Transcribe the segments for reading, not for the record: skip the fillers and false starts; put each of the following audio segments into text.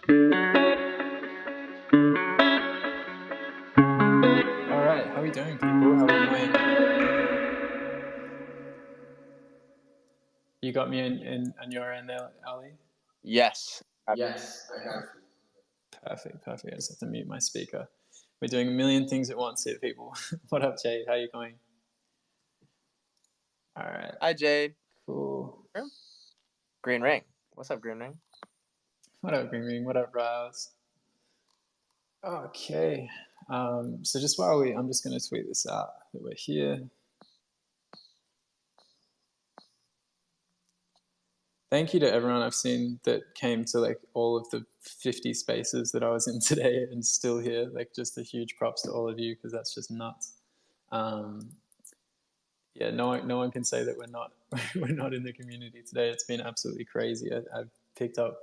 All right, how are we doing, people? How are we going? You got me in on your end there, Ali? Yes. Yes, I have. Perfect, perfect. I just have to mute my speaker. We're doing a million things at once here, people. What up, Jade? How are you going? All right, Hi, Jade. cool. Green Ring. What's up, Green Ring? What up, Green Ring? What up, Rouse? Okay. So just I'm just going to tweet this out that we're here. Thank you to everyone I've seen that came to like all of the 50 spaces that I was in today and still here. Like just a huge props to all of you because that's just nuts. Um, yeah, no one can say that we're not we're not in the community today. It's been absolutely crazy. I've picked up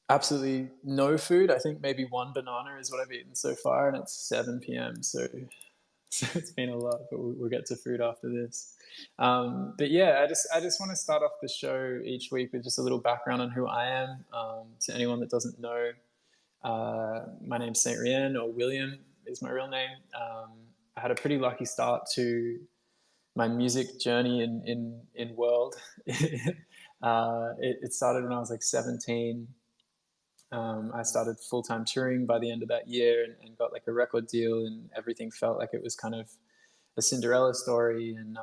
absolutely no food. I think maybe one banana is what I've eaten so far, and it's 7 p.m. So it's been a lot, but we'll get to food after this. But yeah, I just want to start off the show each week with just a little background on who I am. To anyone that doesn't know, my name's Saint Rien, or William is my real name. I had a pretty lucky start to my music journey in world. It started when I was like 17. I started full-time touring by the end of that year and got like a record deal, and everything felt like it was kind of a Cinderella story. And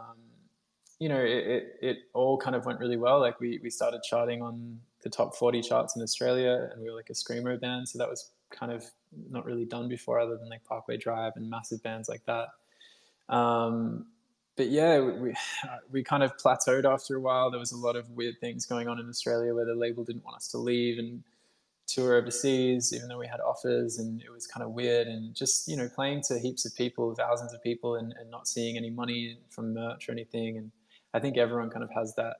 it all kind of went really well. Like we started charting on the top 40 charts in Australia, and we were like a screamo band, so that was kind of not really done before, other than like Parkway Drive and massive bands like that. But yeah, we kind of plateaued after a while. There was a lot of weird things going on in Australia where the label didn't want us to leave and tour overseas, even though we had offers, and it was kind of weird. And just, playing to heaps of people, thousands of people, and not seeing any money from merch or anything. And I think everyone kind of has that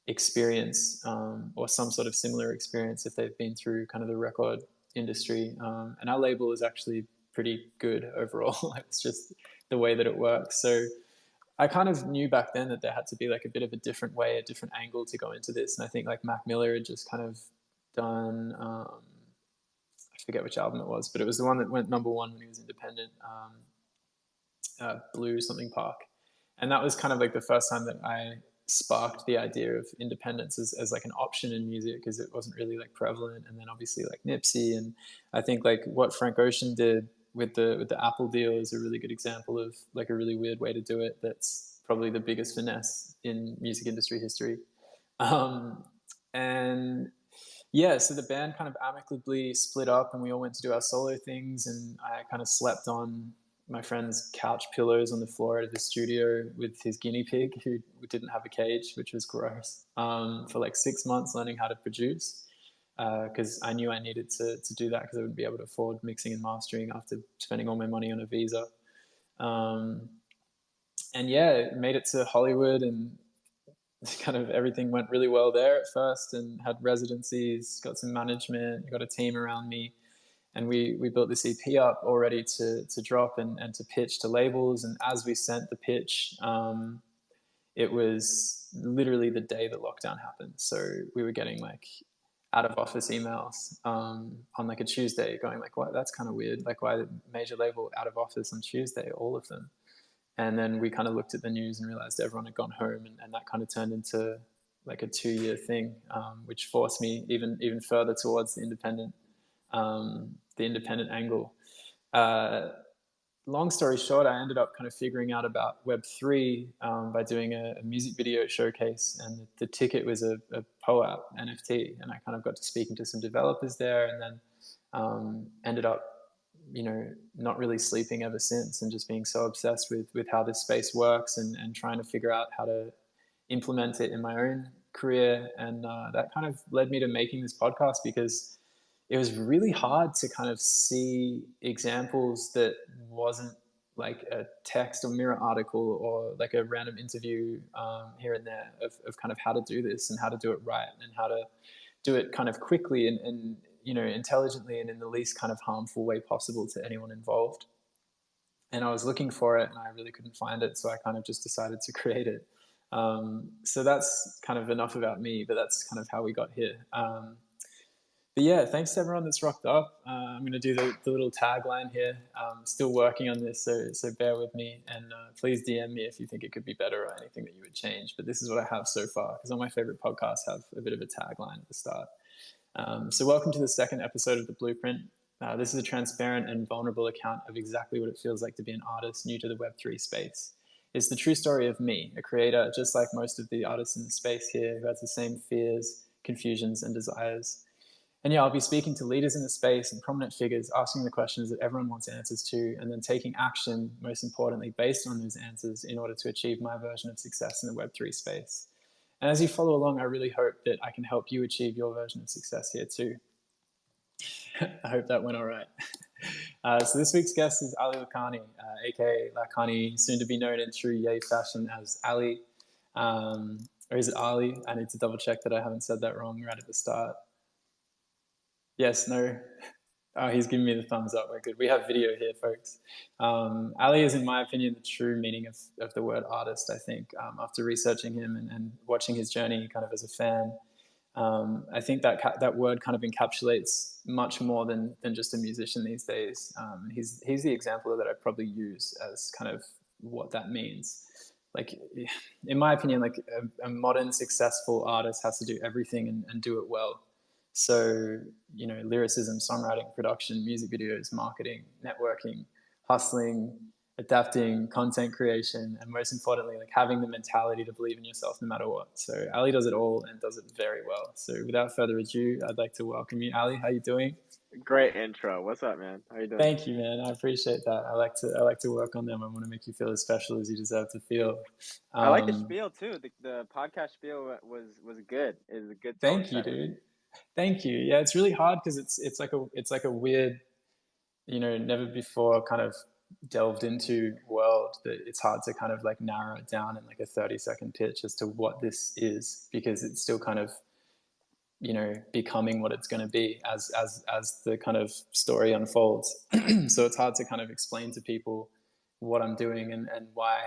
experience, or some sort of similar experience if they've been through kind of the record industry. And our label is actually pretty good overall. It's just the way that it works. So I kind of knew back then that there had to be like a bit of a different way, a different angle to go into this. And I think like Mac Miller had just kind of done, I forget which album it was, but it was the one that went number one when he was independent, Blue something Park. And that was kind of like the first time that I sparked the idea of independence as like an option in music, because it wasn't really like prevalent. And then obviously like Nipsey, and I think like what Frank Ocean did with the Apple deal is a really good example of like a really weird way to do it. That's probably the biggest finesse in music industry history. Um, and yeah, so the band kind of amicably split up, and we all went to do our solo things. And I kind of slept on my friend's couch pillows on the floor at his studio with his guinea pig, who didn't have a cage, which was gross, for like 6 months, learning how to produce. Because I knew I needed to do that, because I wouldn't be able to afford mixing and mastering after spending all my money on a visa. Um, and yeah, made it to Hollywood, and kind of everything went really well there at first, and had residencies, got some management, got a team around me. And we built this EP up all ready to drop and to pitch to labels. And as we sent the pitch, it was literally the day that lockdown happened. So we were getting like out of office emails on like a Tuesday going like, what, that's kind of weird. Like, why the major label out of office on Tuesday, all of them? And then we kind of looked at the news and realized everyone had gone home, and that kind of turned into like a 2-year thing, which forced me even further towards the independent angle. Long story short, I ended up kind of figuring out about web3 by doing a music video showcase, and the ticket was a POAP NFT, and I kind of got to speaking to some developers there, and then ended up not really sleeping ever since, and just being so obsessed with how this space works, and trying to figure out how to implement it in my own career. And that kind of led me to making this podcast, because it was really hard to kind of see examples that wasn't like a text or mirror article or like a random interview here and there of kind of how to do this and how to do it right, and how to do it kind of quickly and intelligently, and in the least kind of harmful way possible to anyone involved. And I was looking for it, and I really couldn't find it, so I kind of just decided to create it. So that's kind of enough about me, but that's kind of how we got here. But yeah, thanks to everyone that's rocked up. I'm going to do the little tagline here. Still working on this, so bear with me. And please DM me if you think it could be better or anything that you would change. But this is what I have so far, because all my favorite podcasts have a bit of a tagline at the start. So welcome to the second episode of The Blueprint. This is a transparent and vulnerable account of exactly what it feels like to be an artist new to the Web3 space. It's the true story of me, a creator, just like most of the artists in the space here, who has the same fears, confusions, and desires. And yeah, I'll be speaking to leaders in the space and prominent figures, asking the questions that everyone wants answers to, and then taking action, most importantly, based on those answers in order to achieve my version of success in the Web3 space. And as you follow along, I really hope that I can help you achieve your version of success here too. I hope that went all right. So this week's guest is Ali Lackhoney, aka Lackhoney, soon to be known in true Yay fashion as Ali. Or is it Ali? I need to double check that I haven't said that wrong right at the start. Yes, no. Oh, he's giving me the thumbs up. We're good. We have video here, folks. Ali is, in my opinion, the true meaning of the word artist, I think, after researching him and watching his journey kind of as a fan. I think that word kind of encapsulates much more than just a musician these days. He's the example that I probably use as kind of what that means. Like, in my opinion, like a modern successful artist has to do everything and do it well. So, lyricism, songwriting, production, music videos, marketing, networking, hustling, adapting, content creation, and most importantly, like having the mentality to believe in yourself no matter what. So Ali does it all and does it very well. So without further ado, I'd like to welcome you. Ali, how you doing? Great intro. What's up, man? How you doing? Thank you, man. I appreciate that. I like to work on them. I want to make you feel as special as you deserve to feel. I like the Um, spiel too. The podcast spiel was good. It was a good tone Thank you, setter. dude. Thank you. Yeah, it's really hard because it's like a weird, never before kind of delved into world that it's hard to kind of like narrow it down in like a 30-second pitch as to what this is, because it's still kind of, becoming what it's going to be as the kind of story unfolds. So it's hard to kind of explain to people what I'm doing and why.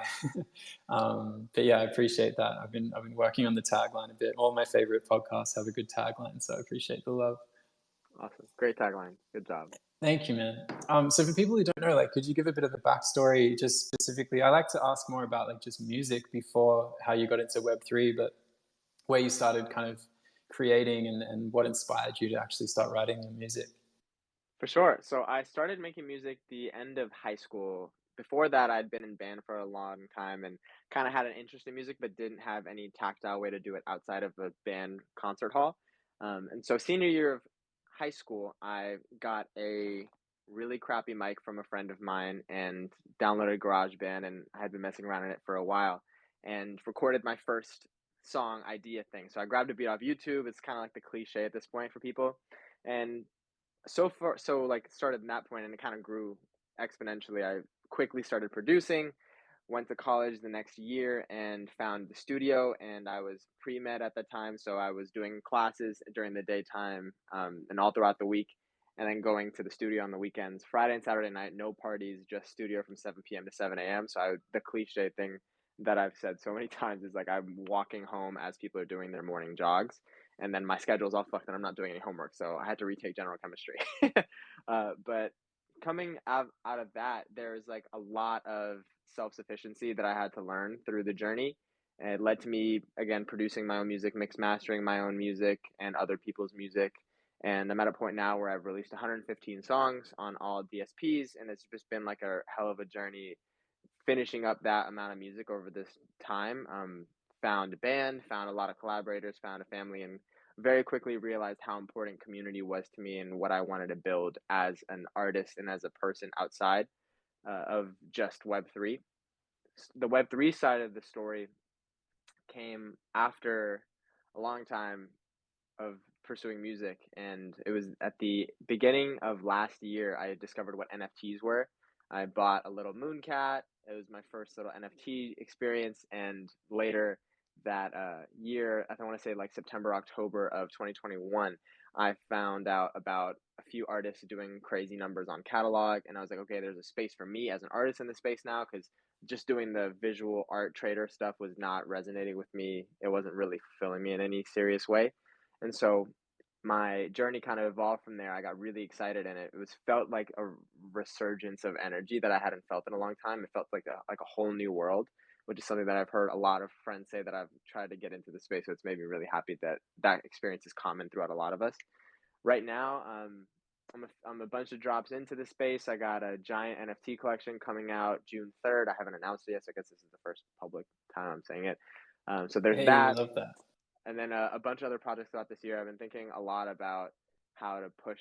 But yeah, I appreciate that. I've been working on the tagline a bit. All my favorite podcasts have a good tagline, so I appreciate the love. Awesome. Great tagline. Good job. Thank you, man. So for people who don't know, like, could you give a bit of a backstory, just specifically? I like to ask more about like just music before how you got into Web3, but where you started kind of creating and what inspired you to actually start writing your music. For sure. So I started making music the end of high school. Before that, I'd been in band for a long time and kind of had an interest in music, but didn't have any tactile way to do it outside of a band concert hall. And so senior year of high school, I got a really crappy mic from a friend of mine and downloaded GarageBand, and I had been messing around in it for a while and recorded my first song idea thing. So I grabbed a beat off YouTube. It's kind of like the cliche at this point for people. And like started in that point and it kind of grew exponentially. I quickly started producing, went to college the next year and found the studio, and I was pre-med at the time, so I was doing classes during the daytime, and all throughout the week, and then going to the studio on the weekends. Friday and Saturday night, no parties, just studio from 7 p.m. to 7 a.m. So the cliche thing that I've said so many times is like I'm walking home as people are doing their morning jogs, and then my schedule's all fucked and I'm not doing any homework, so I had to retake general chemistry. But coming out of that, there's like a lot of self-sufficiency that I had to learn through the journey. And it led to me again producing my own music, mix mastering my own music and other people's music. And I'm at a point now where I've released 115 songs on all DSPs, and it's just been like a hell of a journey finishing up that amount of music over this time. Found a band, found a lot of collaborators, found a family, and very quickly realized how important community was to me and what I wanted to build as an artist and as a person outside of just Web3. The Web3 side of the story came after a long time of pursuing music, and it was at the beginning of last year I discovered what NFTs were. I bought a little mooncat. It was my first little NFT experience, and later that year, I want to say like September, October of 2021, I found out about a few artists doing crazy numbers on catalog, and I was like, okay, there's a space for me as an artist in the space now, because just doing the visual art trader stuff was not resonating with me. It wasn't really fulfilling me in any serious way. And so my journey kind of evolved from there. I got really excited, and it was felt like a resurgence of energy that I hadn't felt in a long time. It felt like a whole new world, which is something that I've heard a lot of friends say that I've tried to get into the space. So it's made me really happy that that experience is common throughout a lot of us. Right now, I'm a bunch of drops into the space. I got a giant NFT collection coming out June 3rd. I haven't announced it yet, so I guess this is the first public time I'm saying it. So there's Hey, that, love that. and then a bunch of other projects throughout this year. I've been thinking a lot about how to push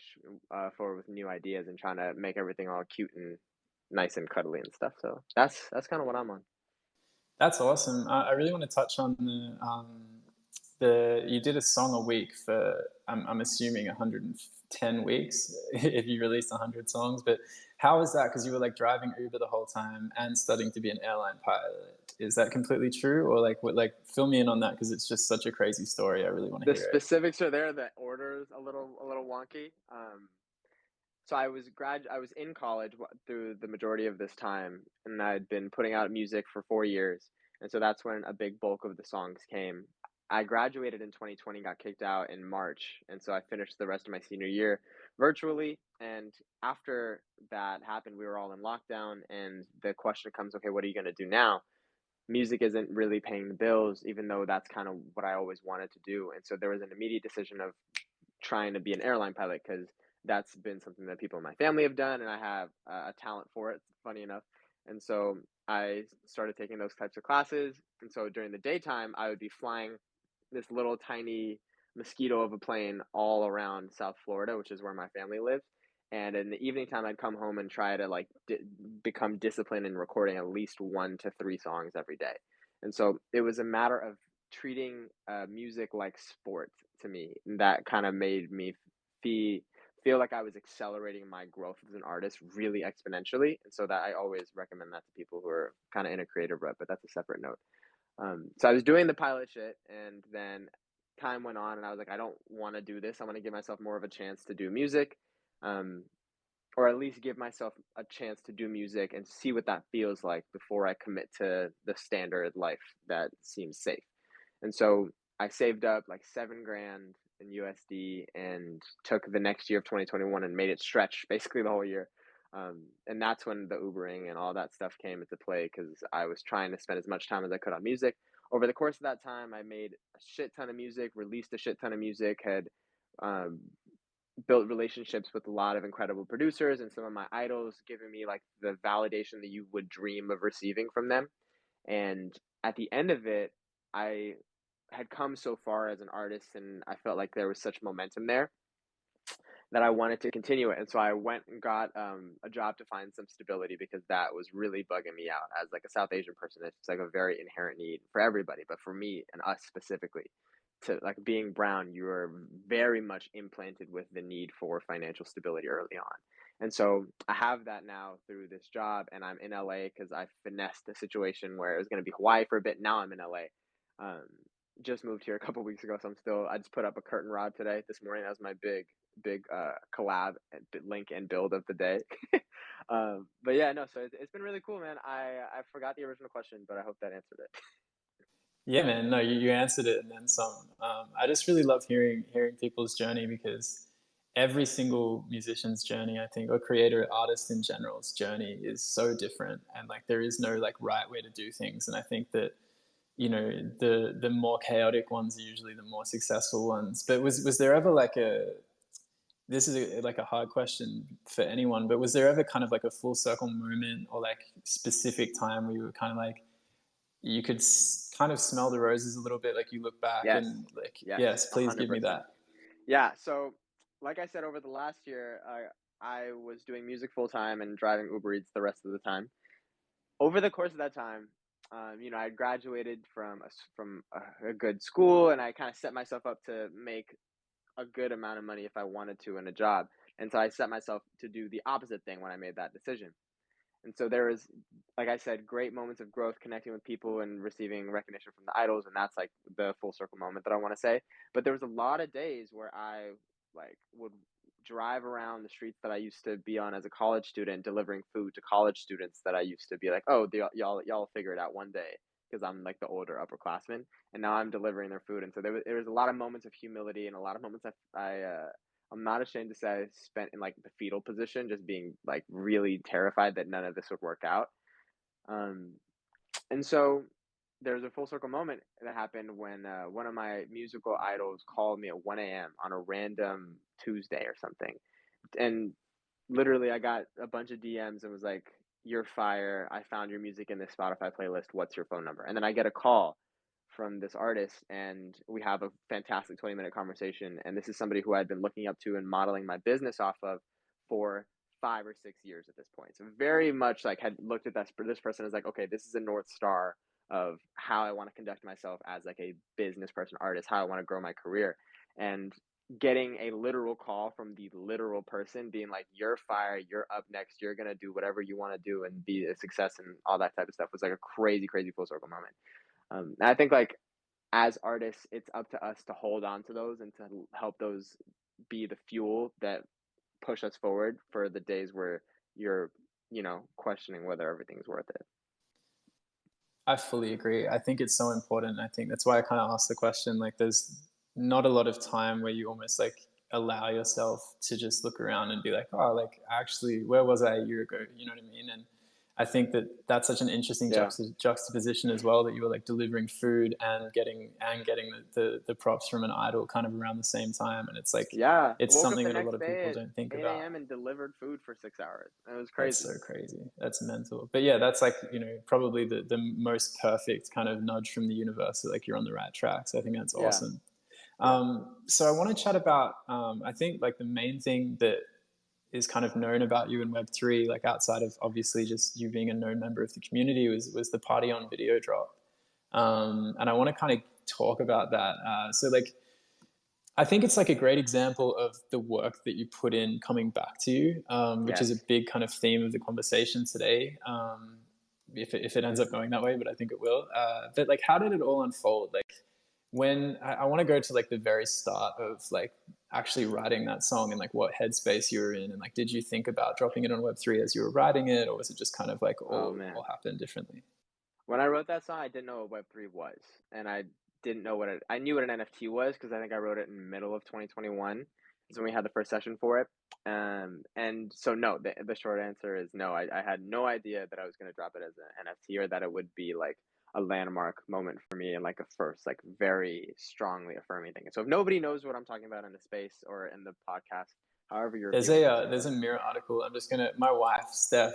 forward with new ideas and trying to make everything all cute and nice and cuddly and stuff. So that's kind of what I'm on. That's awesome. I really want to touch on the you did a song a week for I'm assuming 110 weeks if you released 100 songs. But how was that? Because you were like driving Uber the whole time and studying to be an airline pilot. Is that completely true, or like what? Like fill me in on that because it's just such a crazy story. I really want to The hear it. specifics are there. The order's a little wonky. So I was in college through the majority of this time, and I'd been putting out music for 4 years, and so that's when a big bulk of the songs came. I graduated in 2020, got kicked out in March, and so I finished the rest of my senior year virtually. And after that happened, we were all in lockdown, and the question comes, okay, what are you going to do now? Music isn't really paying the bills, even though that's kind of what I always wanted to do. And so there was an immediate decision of trying to be an airline pilot because that's been something that people in my family have done, and I have a talent for it, funny enough. And so I started taking those types of classes. And so during the daytime, I would be flying this little tiny mosquito of a plane all around South Florida, which is where my family lives. And in the evening time, I'd come home and try to become disciplined in recording at least 1 to 3 songs every day. And so it was a matter of treating music like sport to me. And that kind of made me feel feel like I was accelerating my growth as an artist really exponentially. And so that I always recommend that to people who are kind of in a creative rut, but that's a separate note. So I was doing the pilot shit, and then time went on, and I was like, I don't want to do this. I want to give myself more of a chance to do music, um, or at least give myself a chance to do music and see what that feels like before I commit to the standard life that seems safe. And so I saved up like 7 grand in USD and took the next year of 2021 and made it stretch basically the whole year. And that's when the Ubering and all that stuff came into play because I was trying to spend as much time as I could on music. Over the course of that time, I made a shit ton of music, released a shit ton of music, had um, built relationships with a lot of incredible producers and some of my idols, giving me like the validation that you would dream of receiving from them. And at the end of it, I had come so far as an artist, and I felt like there was such momentum there that I wanted to continue it. And so I went and got a job to find some stability because that was really bugging me out as like a South Asian person. It's like a very inherent need for everybody, but for me and us specifically, to like being brown, you are very much implanted with the need for financial stability early on. And so I have that now through this job, and I'm in LA because I finessed a situation where it was going to be Hawaii for a bit. Now I'm in LA. Um, just moved here a couple weeks ago, so I just put up a curtain rod today this morning. That was my big collab link and build of the day. But yeah, no, so it's been really cool, man. I forgot the original question, but I hope that answered it. Yeah, man. No, you answered it and then some. I just really love hearing people's journey because every single musician's journey, I think, or creator, artist in general's journey is so different, and like there is no like right way to do things. And I think that the more chaotic ones are usually the more successful ones. But was there ever like a this is like a hard question for anyone, but was there ever kind of like a full circle moment or like specific time where you were kind of like you could kind of smell the roses a little bit, like you look back Yes, and like, yes, yes, a please hundred give me percent. that. Yeah, so like I said, over the last year, I was doing music full time and driving Uber Eats the rest of the time. Over the course of that time, I graduated from a good school, and I kind of set myself up to make a good amount of money if I wanted to in a job. And so I set myself to do the opposite thing when I made that decision. And so there was, like I said, great moments of growth, connecting with people and receiving recognition from the idols, and that's like the full circle moment that I want to say. But there was a lot of days where I like would drive around the streets that I used to be on as a college student, delivering food to college students that I used to be like, oh, y'all figure it out one day because I'm like the older upperclassman, and now I'm delivering their food. And so there was a lot of moments of humility and a lot of moments I'm not ashamed to say I spent in like the fetal position, just being like really terrified that none of this would work out. Um, and so there's a full circle moment that happened when one of my musical idols called me at 1 a.m. on a random Tuesday or something. And literally, I got a bunch of DMs and was like, "You're fire. I found your music in this Spotify playlist. What's your phone number?" And then I get a call from this artist, and we have a fantastic 20-minute conversation. And this is somebody who I'd been looking up to and modeling my business off of for 5 or 6 years at this point. So very much like had looked at this person as like, okay, this is a North Star of how I want to conduct myself as like a business person, artist, how I want to grow my career. And getting a literal call from the literal person being like, "You're fired, you're up next, you're gonna do whatever you want to do and be a success," and all that type of stuff was like a crazy, crazy full circle moment. And I think like as artists, it's up to us to hold on to those and to help those be the fuel that push us forward for the days where you're, questioning whether everything's worth it. I fully agree. I think it's so important. I think that's why I kind of asked the question. Like, there's not a lot of time where you almost like allow yourself to just look around and be like, oh, like actually, where was I a year ago? You know what I mean? And I think that that's such an interesting Yeah. juxtaposition as well, that you were like delivering food and getting the props from an idol kind of around the same time. And it's like, Yeah. it's Woke up something the that a lot next of day people at don't think 8 about. a.m. and delivered food for 6 hours. It was That's crazy. so crazy. That's mental. But yeah, that's like, probably the most perfect kind of nudge from the universe that like you're on the right track. So I think that's Yeah. awesome. Yeah. So I want to chat about, I think like the main thing that is kind of known about you in Web3, like outside of obviously just you being a known member of the community, was the Party On video drop. And I want to kind of talk about that. So like, I think it's like a great example of the work that you put in coming back to you, which is a Yes. big kind of theme of the conversation today. If it ends up going that way, but I think it will. But like, how did it all unfold? Like, when I want to go to like the very start of like actually writing that song and like what headspace you were in, and like, did you think about dropping it on Web3 as you were writing it, or was it just kind of like Oh all man. happened differently? When I wrote that song, I didn't know what Web3 was, and I didn't know I knew what an NFT was because I think I wrote it in the middle of 2021 is when we had the first session for it. And so no, the short answer is no. I had no idea that I was going to drop it as an NFT or that it would be like a landmark moment for me and like a first, like very strongly affirming thing. So if nobody knows what I'm talking about in the space or in the podcast, however you're viewing this, There's a Mirror article. I'm just gonna, my wife Steph,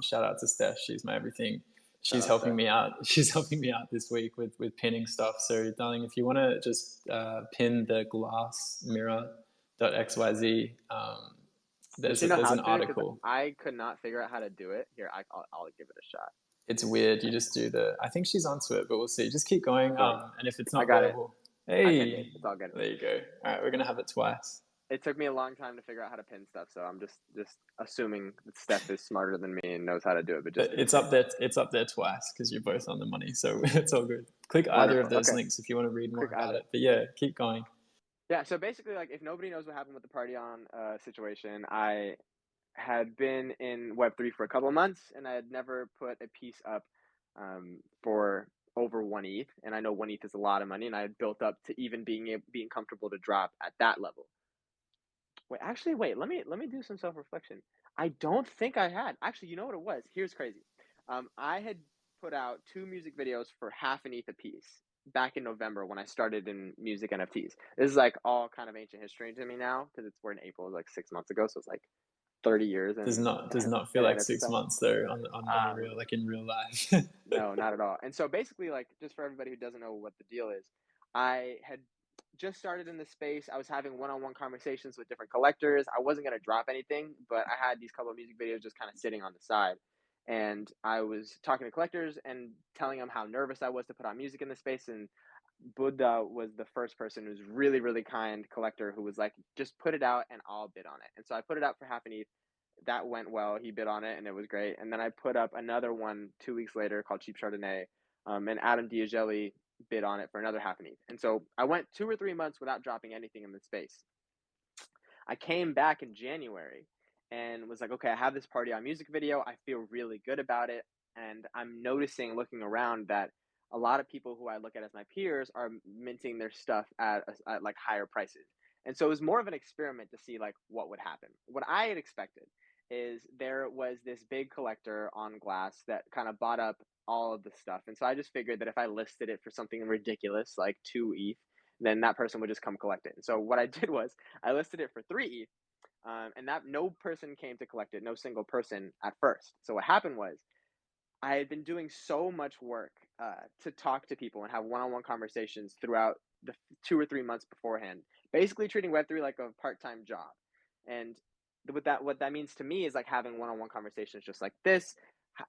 shout out to Steph. She's my everything. shout She's out helping Steph. me out. She's helping me out this week with pinning stuff. So, darling, if you want to just pin the glass mirror.xyz, Does she know there's how an to? Because article. I could not figure out how to do it. Here, I'll give it a shot. It's weird. You just do the. I think she's onto it, but we'll see. Just keep going. Boom. And if it's I not got there, it. we'll. I pinned it. Hey, It's all good. there you go. All right, we're gonna have it twice. It took me a long time to figure out how to pin stuff, so I'm just assuming that Steph is smarter than me and knows how to do it, but just to be It's safe. up there. It's up there twice because you're both on the money, so it's all good. Click either of Wonderful. those Okay. links if you want to read more Quick about either. it. But yeah, keep going. Yeah, so basically like if nobody knows what happened with the party on situation, I had been in Web3 for a couple of months and I had never put a piece up for over 1 ETH. And I know 1 ETH is a lot of money and I had built up to even being comfortable to drop at that level. Wait, let me do some self-reflection. I don't think I had. Actually, you know what it was? Here's crazy. I had put out 2 music videos for half an ETH apiece back in November when I started in music NFTs. This is like all kind of ancient history to me now because we're in April, like 6 months ago, so it's like 30 years and Does not feel and like NFT six stuff. months though on the Um, real, like in real life. no, not at all. And so basically, like, just for everybody who doesn't know what the deal is, I had just started in the space. I was having one-on-one conversations with different collectors. I wasn't gonna drop anything, but I had these couple of music videos just kind of sitting on the side. And I was talking to collectors and telling them how nervous I was to put on music in the space. And Buddha was the first person who's really, really kind collector who was like, just put it out and I'll bid on it. And so I put it out for half an ETH. That went well. He bid on it and it was great. And then I put up another one 2 weeks later called Cheap Chardonnay. And Adam Diageli bid on it for another half an ETH. And so I went 2 or 3 months without dropping anything in the space. I came back in January and was like, okay, I have this party on music video. I feel really good about it. And I'm noticing looking around that a lot of people who I look at as my peers are minting their stuff at like higher prices. And so it was more of an experiment to see like what would happen. What I had expected is there was this big collector on Glass that kind of bought up all of the stuff. And so I just figured that if I listed it for something ridiculous like 2 ETH, then that person would just come collect it. And so what I did was I listed it for 3 ETH, and that no person came to collect it, no single person at first. So what happened was I had been doing so much work to talk to people and have one-on-one conversations throughout the 2 or 3 months beforehand, basically treating Web3 like a part-time job. And what that means to me is like having one-on-one conversations just like this,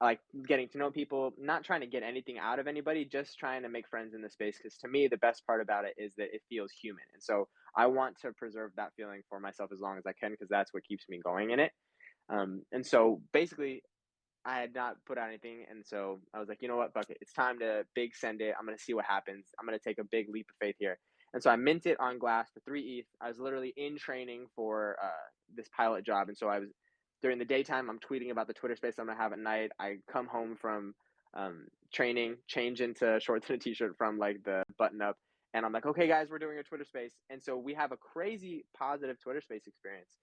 like getting to know people, not trying to get anything out of anybody, just trying to make friends in the space. Because to me, the best part about it is that it feels human, and so I want to preserve that feeling for myself as long as I can because that's what keeps me going in it. And so basically, I had not put out anything, and so I was like, you know what, fuck it, it's time to big send it. I'm gonna see what happens. I'm gonna take a big leap of faith here, and so I mint it on Glass for 3 ETH. I was literally in training for this pilot job, and so I was during the daytime. I'm tweeting about the Twitter space I'm gonna have at night. I come home from training, change into shorts and a t-shirt from like the button up, and I'm like, okay, guys, we're doing a Twitter space, and so we have a crazy positive Twitter space experience,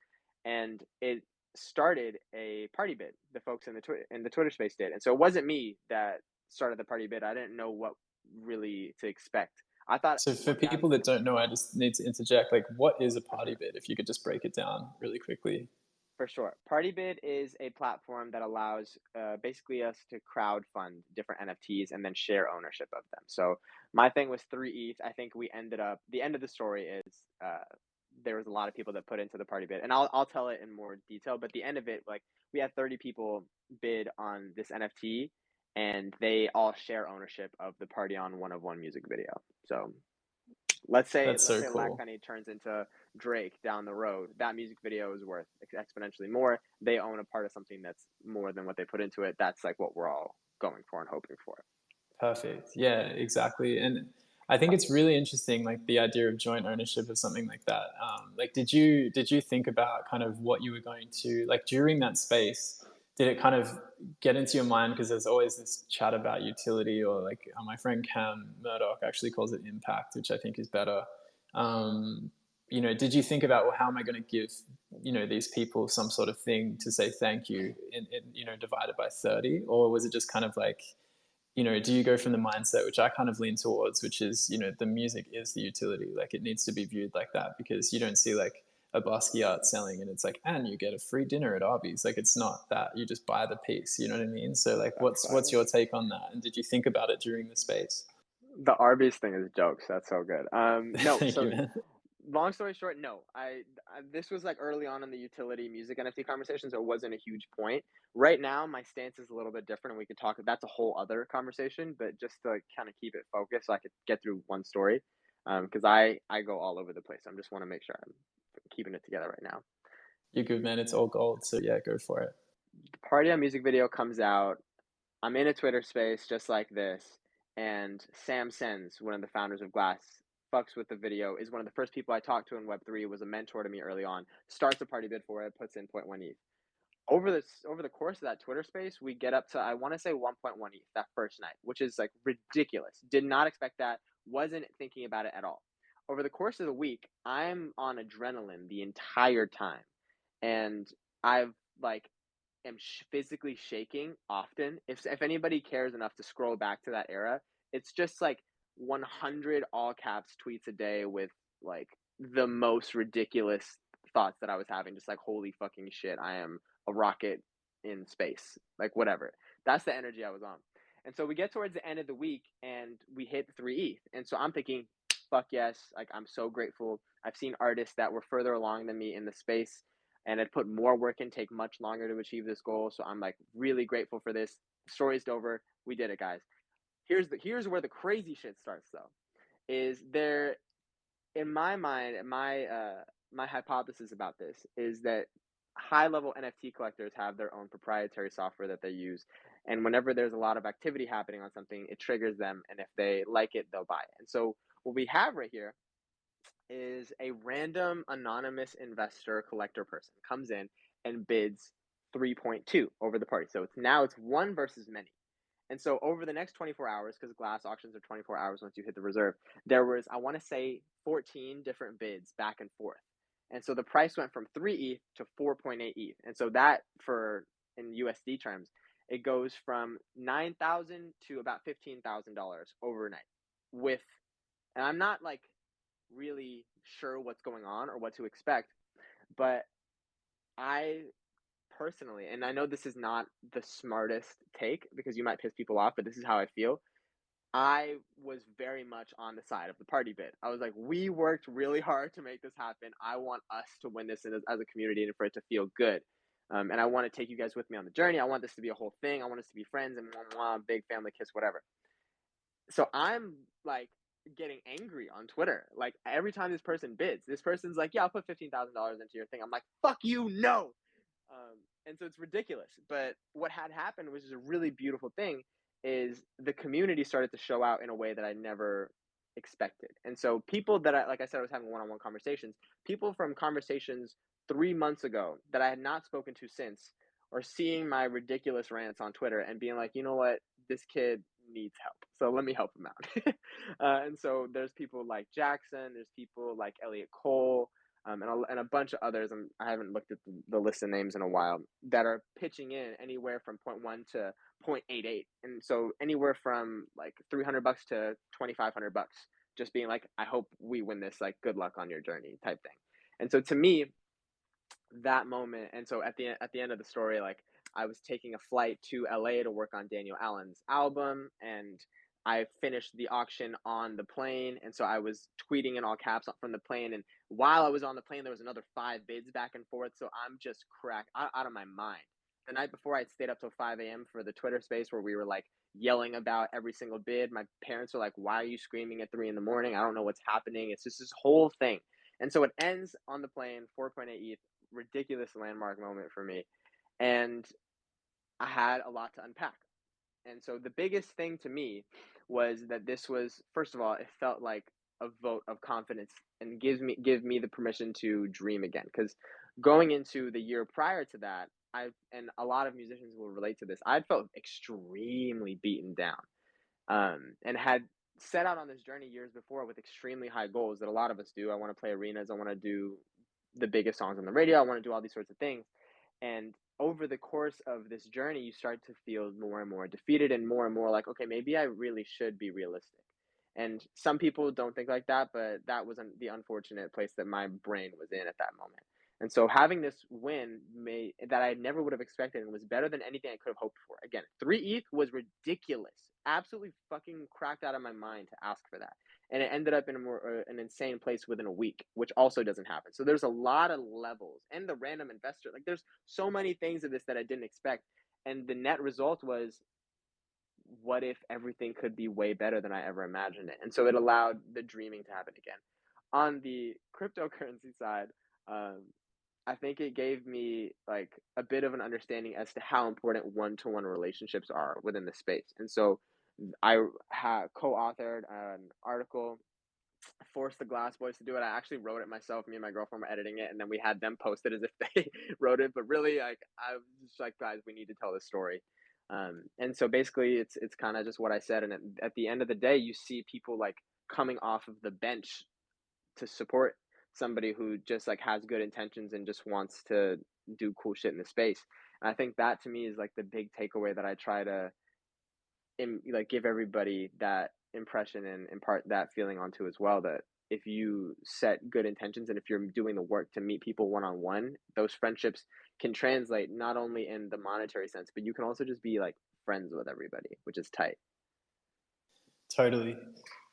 and it started a PartyBid. The folks in the Twitter space did, and so it wasn't me that started the PartyBid. I didn't know what really to expect. I thought So for one guy was people gonna that don't know, I just need to interject, like, what is a party bid? If you could just break it down really quickly. for sure. PartyBid is a platform that allows basically us to crowd fund different NFTs and then share ownership of them. So my thing was 3 ETH. I think we ended up the end of the story is there was a lot of people that put into the PartyBid, and I'll tell it in more detail. But the end of it, like we had 30 people bid on this NFT, and they all share ownership of the Party on One of One music video. So That's let's so say cool. Lackhoney turns into Drake down the road. That music video is worth exponentially more. They own a part of something that's more than what they put into it. That's like what we're all going for and hoping for. Perfect. Yeah, exactly. And I think it's really interesting, like the idea of joint ownership of something like that. Like, did you think about kind of what you were going to like during that space? Did it kind of get into your mind because there's always this chat about utility, or like my friend Cam Murdoch actually calls it impact, which I think is better. Um, did you think about, well, how am I going to give these people some sort of thing to say thank you divided by 30, or was it just kind of like, do you go from the mindset, which I kind of lean towards, which is, the music is the utility. Like it needs to be viewed like that, because you don't see like a Basquiat selling and it's like, and you get a free dinner at Arby's. Like it's not that. You just buy the piece. You know what I mean? So like, That's what's fire. your take on that? And did you think about it during the space? The Arby's thing is jokes. That's so good. No, Thank you, so man. long story short, no. This was like early on in the utility music NFT conversation, so it wasn't a huge point. Right now, my stance is a little bit different, and we could talk. That's a whole other conversation, but just to kind of keep it focused, so I could get through one story, because I go all over the place. I just want to make sure I'm keeping it together right now. You're good, man. It's all gold. So yeah, go for it. The Party on music video comes out. I'm in a Twitter space just like this, and Sam Sens, one of the founders of Glass, fucks with the video, is one of the first people I talked to in Web3, was a mentor to me early on, starts a party bid for it, puts in zero point 0.1 ETH. Over the course of that Twitter space, we get up to, I want to say 1.1 ETH that first night, which is like ridiculous. Did not expect that, wasn't thinking about it at all. Over the course of the week, I'm on adrenaline the entire time. And I've like am physically shaking often. If anybody cares enough to scroll back to that era, it's just like 100 all caps tweets a day with like the most ridiculous thoughts that I was having. Just like, holy fucking shit, I am a rocket in space. Like, whatever. That's the energy I was on. And so we get towards the end of the week and we hit 3 ETH. And so I'm thinking, fuck yes. Like, I'm so grateful. I've seen artists that were further along than me in the space and it put more work in, take much longer to achieve this goal. So I'm like really grateful for this. Story's over. We did it, guys. Here's where the crazy shit starts though. Is there in my mind, my hypothesis about this is that high level NFT collectors have their own proprietary software that they use. And whenever there's a lot of activity happening on something, it triggers them. And if they like it, they'll buy it. And so what we have right here is a random anonymous investor collector person comes in and bids 3.2 over the party. So it's one versus many. And so over the next 24 hours, because glass auctions are 24 hours once you hit the reserve, there was, I want to say, 14 different bids back and forth. And so the price went from 3 ETH to 4.8 ETH. And so that, for in USD terms, it goes from 9,000 to about $15,000 overnight. With, and I'm not like really sure what's going on or what to expect, but I personally, and I know this is not the smartest take because you might piss people off, but this is how I feel. I was very much on the side of the PartyBid. I was like, we worked really hard to make this happen. I want us to win this as a community and for it to feel good. And I want to take you guys with me on the journey. I want this to be a whole thing. I want us to be friends and mwah, mwah, big family kiss, whatever. So I'm like getting angry on Twitter. Like every time this person bids, this person's like, yeah, I'll put $15,000 into your thing. I'm like, fuck you, no. And so it's ridiculous. But what had happened, which is a really beautiful thing, is the community started to show out in a way that I never expected. And so people that like I said, I was having one-on-one conversations, people from conversations 3 months ago that I had not spoken to since are seeing my ridiculous rants on Twitter and being like, you know what, this kid needs help. So let me help him out. And so there's people like Jackson, there's people like Elliot Cole, and a bunch of others. I haven't looked at the list of names in a while that are pitching in anywhere from 0.1 to 0.88, and so anywhere from like $300 to $2,500, just being like, I hope we win this. Like, good luck on your journey, type thing. And so to me, that moment, and so at the end of the story, like I was taking a flight to LA to work on Daniel Allen's album, and I finished the auction on the plane, and so I was tweeting in all caps from the plane. And while I was on the plane, there was another 5 bids back and forth. So I'm just cracked out of my mind. The night before, I'd stayed up till 5 a.m. for the Twitter space where we were like yelling about every single bid. My parents were like, "Why are you screaming at 3 in the morning? I don't know what's happening." It's just this whole thing. And so it ends on the plane, 4.8 ETH, ridiculous landmark moment for me. And I had a lot to unpack. And so the biggest thing to me was that this was, first of all, it felt like a vote of confidence and give me the permission to dream again. Because going into the year prior to that, and a lot of musicians will relate to this, I'd felt extremely beaten down, and had set out on this journey years before with extremely high goals that a lot of us do. I want to play arenas. I want to do the biggest songs on the radio. I want to do all these sorts of things. And over the course of this journey, you start to feel more and more defeated and more like, okay, maybe I really should be realistic. And some people don't think like that, but that was the unfortunate place that my brain was in at that moment. And so having this win that I never would have expected and was better than anything I could have hoped for. Again, 3 ETH was ridiculous. Absolutely fucking cracked out of my mind to ask for that. And it ended up in an insane place within a week, which also doesn't happen. So there's a lot of levels, and the random investor. Like there's so many things of this that I didn't expect. And the net result was, what if everything could be way better than I ever imagined it? And so it allowed the dreaming to happen again. On the cryptocurrency side, I think it gave me like a bit of an understanding as to how important one-to-one relationships are within the space. And so I co-authored an article, forced the Glass Boys to do it. I actually wrote it myself. Me and my girlfriend were editing it, and then we had them post it as if they wrote it. But really, like I was just like, guys, we need to tell this story. And so basically, it's kind of just what I said. And at the end of the day, you see people like coming off of the bench to support somebody who just like has good intentions and just wants to do cool shit in the space. And I think that to me is like the big takeaway that I try to like give everybody that impression and impart that feeling onto as well, that if you set good intentions and if you're doing the work to meet people one-on-one, those friendships can translate not only in the monetary sense, but you can also just be like friends with everybody, which is tight. Totally.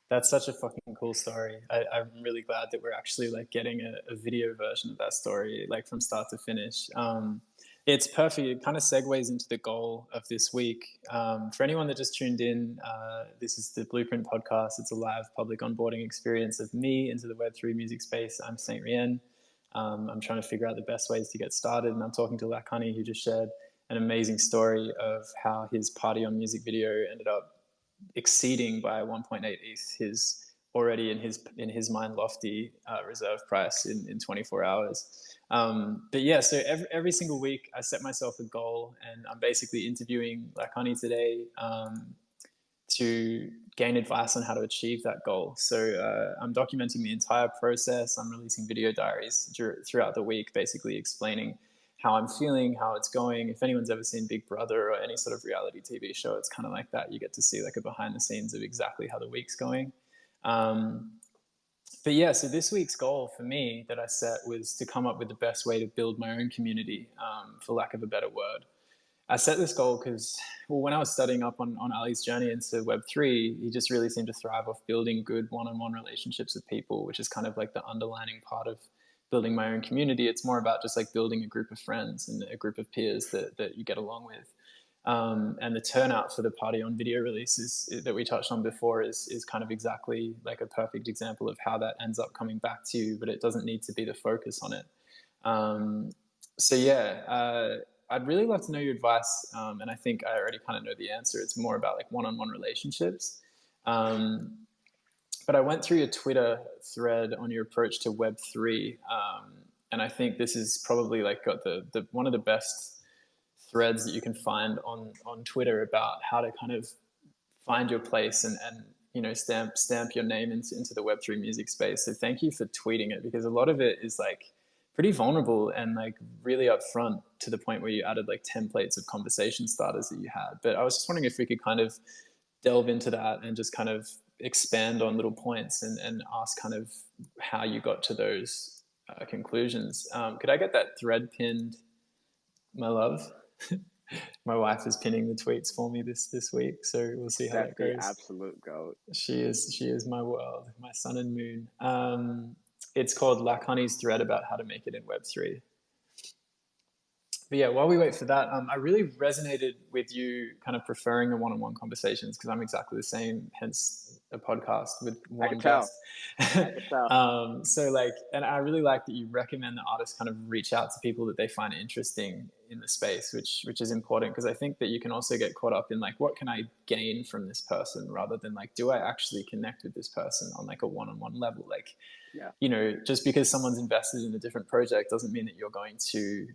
That's such a fucking cool story. I'm really glad that we're actually like getting a video version of that story, like from start to finish. It's perfect. It kind of segues into the goal of this week. For anyone that just tuned in, this is the Blueprint podcast. It's a live public onboarding experience of me into the Web3 music space. I'm Saint Rien. I'm trying to figure out the best ways to get started. And I'm talking to Lackhoney, who just shared an amazing story of how his Party on music video ended up exceeding by 1.8 ETH his already in his mind lofty reserve price in 24 hours. But yeah, so every single week I set myself a goal, and I'm basically interviewing Lackhoney today to gain advice on how to achieve that goal. So I'm documenting the entire process. I'm releasing video diaries throughout the week, basically explaining how I'm feeling, how it's going. If anyone's ever seen Big Brother or any sort of reality TV show, it's kind of like that. You get to see like a behind the scenes of exactly how the week's going. But yeah, so this week's goal for me that I set was to come up with the best way to build my own community, for lack of a better word. I set this goal because, well, when I was studying up on Ali's journey into Web3, he just really seemed to thrive off building good one-on-one relationships with people, which is kind of like the underlining part of building my own community. It's more about just like building a group of friends and a group of peers that you get along with. And the turnout for the Party on video releases that we touched on before is kind of exactly like a perfect example of how that ends up coming back to you, but it doesn't need to be the focus on it. So yeah, I'd really love to know your advice, and I think I already kind of know the answer. It's more about like one-on-one relationships. But I went through your Twitter thread on your approach to Web3, and I think this is probably like got the one of the best threads that you can find on Twitter about how to kind of find your place and you know stamp your name into the Web3 music space. So thank you for tweeting it, because a lot of it is like pretty vulnerable and like really upfront, to the point where you added like templates of conversation starters that you had. But I was just wondering if we could kind of delve into that and just kind of expand on little points and ask kind of how you got to those conclusions. Could I get that thread pinned, my love? My wife is pinning the tweets for me this week, so we'll see how Steph, that the goes. absolute goat. She is my world, my sun and moon. It's called Lackhoney's thread about how to make it in Web3. But yeah, while we wait for that, I really resonated with you kind of preferring the one-on-one conversations, because I'm exactly the same, hence a podcast with I could one tell. guest. I could tell. So like, and I really like that you recommend that artists kind of reach out to people that they find interesting in the space, which is important, because I think that you can also get caught up in like, what can I gain from this person, rather than like, do I actually connect with this person on like a one-on-one level? Like, Yeah. you know, just because someone's invested in a different project doesn't mean that you're going to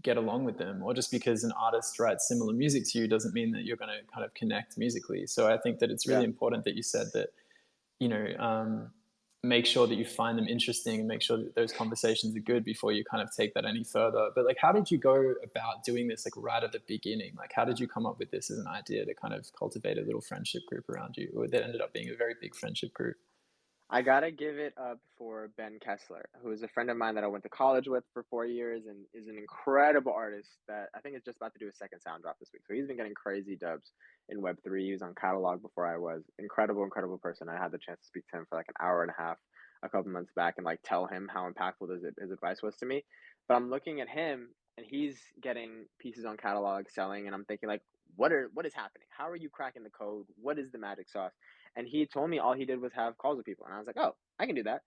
get along with them, or just because an artist writes similar music to you doesn't mean that you're going to kind of connect musically. So I think that it's really Yeah. important that you said that, you know, make sure that you find them interesting and make sure that those conversations are good before you kind of take that any further. But like, how did you go about doing this, like right at the beginning? Like, how did you come up with this as an idea to kind of cultivate a little friendship group around you, or that ended up being a very big friendship group? I gotta give it up for Ben Kessler, who is a friend of mine that I went to college with for 4 years and is an incredible artist that I think is just about to do a second sound drop this week. So he's been getting crazy dubs in Web3. He was on Catalog before I was. Incredible, incredible person. I had the chance to speak to him for like an hour and a half a couple months back and like tell him how impactful his advice was to me. But I'm looking at him and he's getting pieces on Catalog selling, and I'm thinking like, what is happening? How are you cracking the code? What is the magic sauce? And he told me all he did was have calls with people. And I was like, oh, I can do that.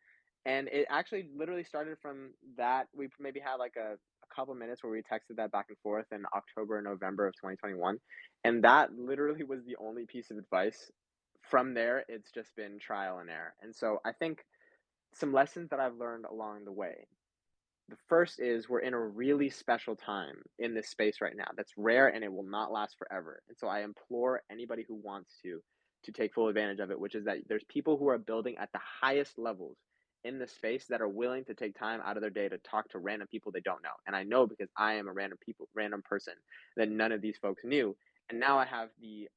And it actually literally started from that. We maybe had like a couple minutes where we texted that back and forth in October and November of 2021. And that literally was the only piece of advice. From there, it's just been trial and error. And so I think some lessons that I've learned along the way. The first is we're in a really special time in this space right now that's rare and it will not last forever. And so I implore anybody who wants to take full advantage of it, which is that there's people who are building at the highest levels in the space that are willing to take time out of their day to talk to random people they don't know. And I know because I am a random person that none of these folks knew. And now I have the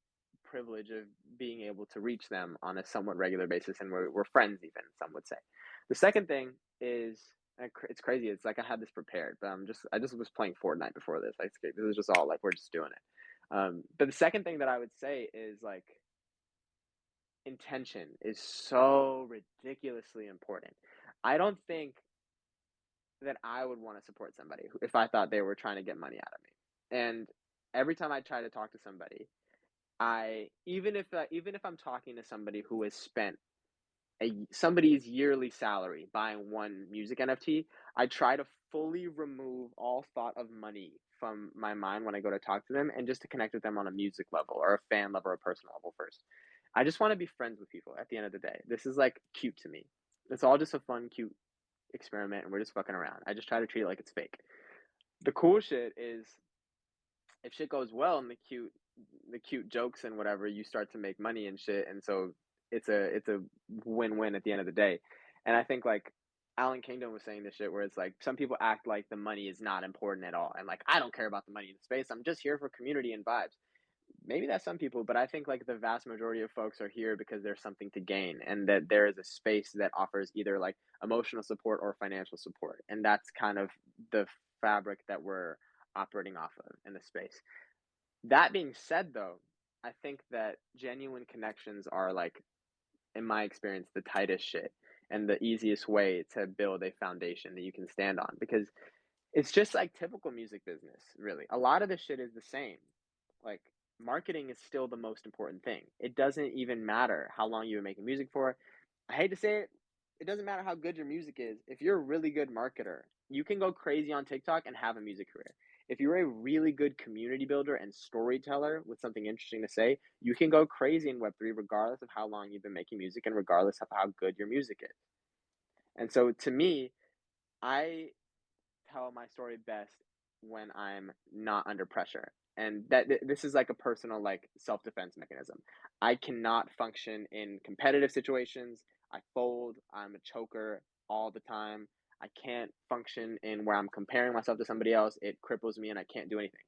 privilege of being able to reach them on a somewhat regular basis, and we're friends even, some would say. The second thing is, it's crazy. It's like I had this prepared, but I just was playing Fortnite before this. Like this is just all like we're just doing it. But the second thing that I would say is like intention is so ridiculously important. I don't think that I would want to support somebody if I thought they were trying to get money out of me. And every time I try to talk to somebody, I even if I'm talking to somebody who has spent somebody's yearly salary buying one music NFT, I try to fully remove all thought of money from my mind when I go to talk to them, and just to connect with them on a music level or a fan level or a personal level first. I just want to be friends with people at the end of the day. This is like cute to me. It's all just a fun, cute experiment, and we're just fucking around. I just try to treat it like it's fake. The cool shit is if shit goes well and the cute jokes and whatever, you start to make money and shit, and so it's a win-win at the end of the day. And I think like Alan Kingdom was saying this shit where it's like some people act like the money is not important at all, and like I don't care about the money in space. I'm just here for community and vibes. Maybe that's some people, but I think like the vast majority of folks are here because there's something to gain and that there is a space that offers either like emotional support or financial support. And that's kind of the fabric that we're operating off of in the space. That being said, though, I think that genuine connections are like, in my experience, the tightest shit and the easiest way to build a foundation that you can stand on because it's just like typical music business, really. A lot of this shit is the same. Like marketing is still the most important thing. It doesn't even matter how long you've been making music for. I hate to say it, it doesn't matter how good your music is. If you're a really good marketer, you can go crazy on TikTok and have a music career. If you're a really good community builder and storyteller with something interesting to say, you can go crazy in Web3 regardless of how long you've been making music and regardless of how good your music is. And so to me, I tell my story best when I'm not under pressure. And this is like a personal like self-defense mechanism. I cannot function in competitive situations. I fold, I'm a choker all the time. I can't function in where I'm comparing myself to somebody else. It cripples me and I can't do anything.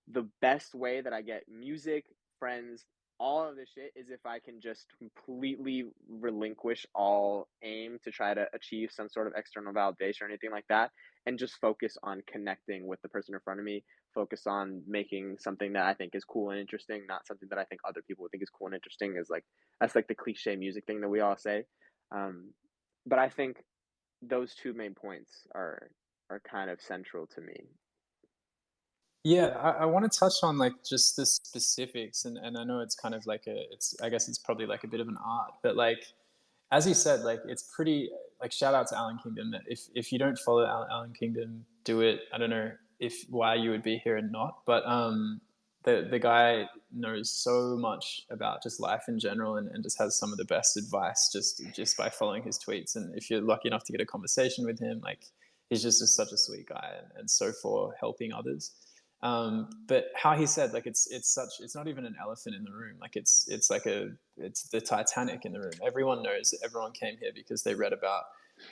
The best way that I get music, friends, all of this shit is if I can just completely relinquish all aim to try to achieve some sort of external validation or anything like that and just focus on connecting with the person in front of me, focus on making something that I think is cool and interesting, not something that I think other people would think is cool and interesting is like that's like the cliche music thing that we all say. Um, but I think those two main points are kind of central to me. Yeah, I want to touch on like just the specifics, and I know it's kind of like it's I guess it's probably like a bit of an art, but like as you said, like it's pretty like shout out to Alan Kingdom. That if you don't follow Alan Kingdom, do it. I don't know if why you would be here and not, but the guy knows so much about just life in general, and just has some of the best advice just by following his tweets. And if you're lucky enough to get a conversation with him, like he's just such a sweet guy, and so for helping others. But how he said, like it's not even an elephant in the room. Like it's like it's the Titanic in the room. Everyone knows that everyone came here because they read about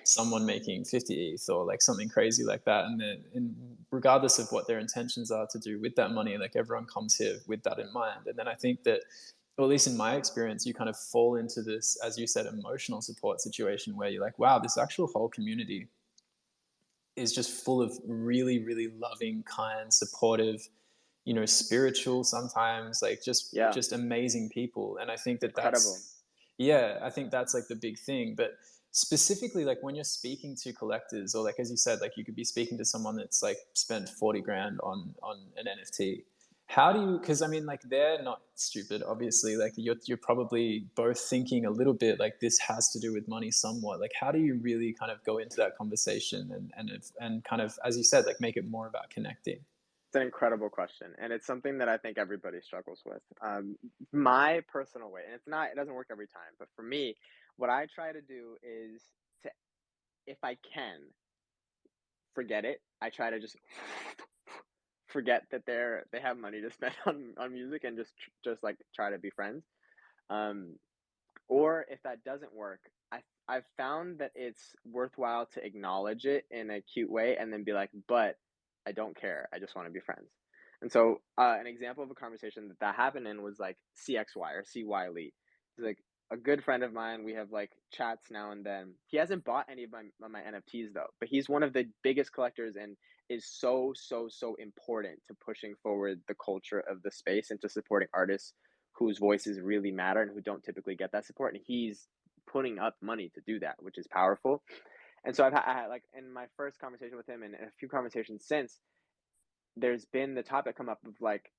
someone making 50 ETH or like something crazy like that. And then regardless of what their intentions are to do with that money, like everyone comes here with that in mind. And then I think that, or at least in my experience, you kind of fall into this, as you said, emotional support situation where you're like, wow, this actual whole community is just full of really, really loving, kind, supportive, spiritual sometimes, like Yeah, just amazing people. And I think that incredible. yeah, I think that's like the big thing. But specifically, like when you're speaking to collectors, or like as you said, like you could be speaking to someone that's like spent 40 grand on an NFT. How do you? Because I mean, like they're not stupid, obviously. Like you're probably both thinking a little bit like this has to do with money somewhat. Like how do you really kind of go into that conversation and kind of, as you said, like make it more about connecting? It's an incredible question, and it's something that I think everybody struggles with. My personal way, and it doesn't work every time, but for me, what I try to do is to, if I can, forget it. I try to just forget that they have money to spend on music and just like try to be friends. Um, or if that doesn't work, I've found that it's worthwhile to acknowledge it in a cute way and then be like, but I don't care. I just want to be friends. And so an example of a conversation that happened in was like CXY or CY Lee. He's like a good friend of mine. We have like chats now and then. He hasn't bought any of my NFTs though, but he's one of the biggest collectors and is so important to pushing forward the culture of the space and to supporting artists whose voices really matter and who don't typically get that support. And he's putting up money to do that, which is powerful. And so I had like in my first conversation with him and a few conversations since, there's been the topic come up of like,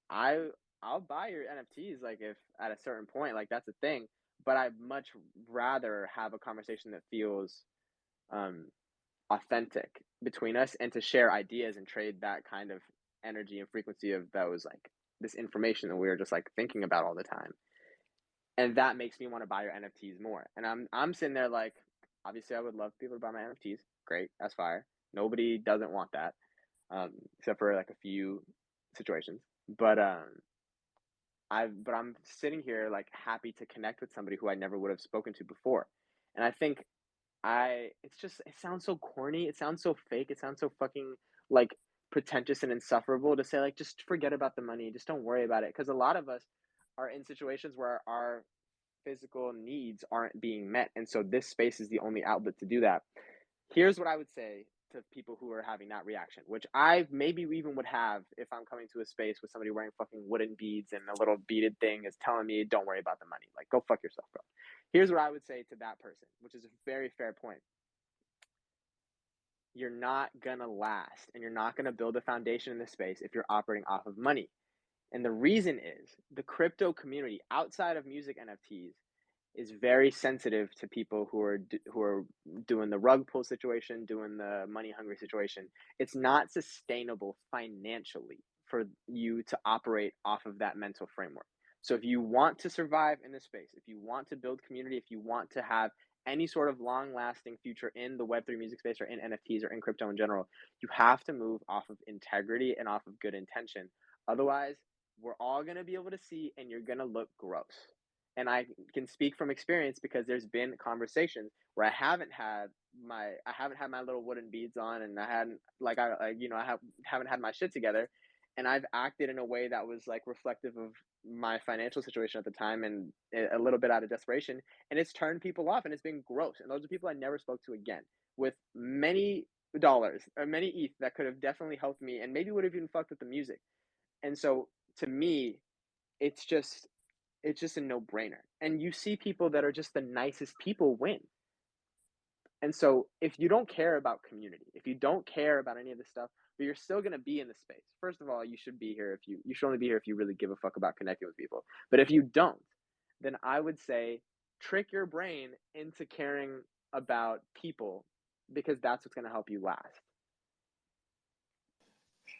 I I'll buy your NFTs like if at a certain point, like that's a thing. But I'd much rather have a conversation that feels um authentic between us and to share ideas and trade that kind of energy and frequency of those like this information that we were just like thinking about all the time. and that makes me want to buy your NFTs more. And I'm sitting there like, obviously, I would love people to buy my NFTs. Great, that's fire. Nobody doesn't want that, except for like a few situations. But I'm sitting here like happy to connect with somebody who I never would have spoken to before, and I think it's just it sounds so corny. It sounds so fake. It sounds so fucking like pretentious and insufferable to say like just forget about the money. Just don't worry about it, because a lot of us are in situations where our physical needs aren't being met. And so this space is the only outlet to do that. Here's what I would say to people who are having that reaction, which I maybe even would have if I'm coming to a space with somebody wearing fucking wooden beads and a little beaded thing is telling me, don't worry about the money. Like, go fuck yourself, bro. Here's what I would say to that person, which is a very fair point. You're not gonna last and you're not gonna build a foundation in this space if you're operating off of money. And the reason is the crypto community outside of music NFTs is very sensitive to people who are doing the rug pull situation, doing the money hungry situation. It's not sustainable financially for you to operate off of that mental framework. So if you want to survive in this space, if you want to build community, if you want to have any sort of long lasting future in the Web3 music space or in NFTs or in crypto in general, you have to move off of integrity and off of good intention. Otherwise, we're all going to be able to see and you're going to look gross. And I can speak from experience because there's been conversations where I haven't had my little wooden beads on, and I hadn't like haven't had my shit together, and I've acted in a way that was like reflective of my financial situation at the time and a little bit out of desperation, and it's turned people off and it's been gross. And those are people I never spoke to again, with many dollars or many ETH that could have definitely helped me and maybe would have even fucked with the music. And so to me, it's just it's just a no-brainer. And you see people that are just the nicest people win. And so if you don't care about community, if you don't care about any of this stuff, but you're still going to be in the space. First of all, you should be here if you should only be here if you really give a fuck about connecting with people. But if you don't, then I would say trick your brain into caring about people, because that's what's going to help you last.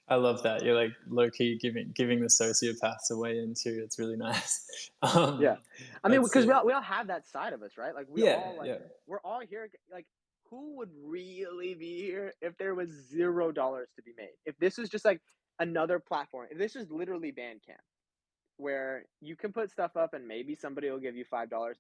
I love that. You're like low key giving the sociopaths a way into. It's really nice. Yeah. I mean, That's because sick. we all have that side of us, right? Like we Yeah, all like yeah. we're all here. Like, who would really be here if there was $0 to be made? If this was just like another platform, if this was literally Bandcamp, where you can put stuff up and maybe somebody will give you $5.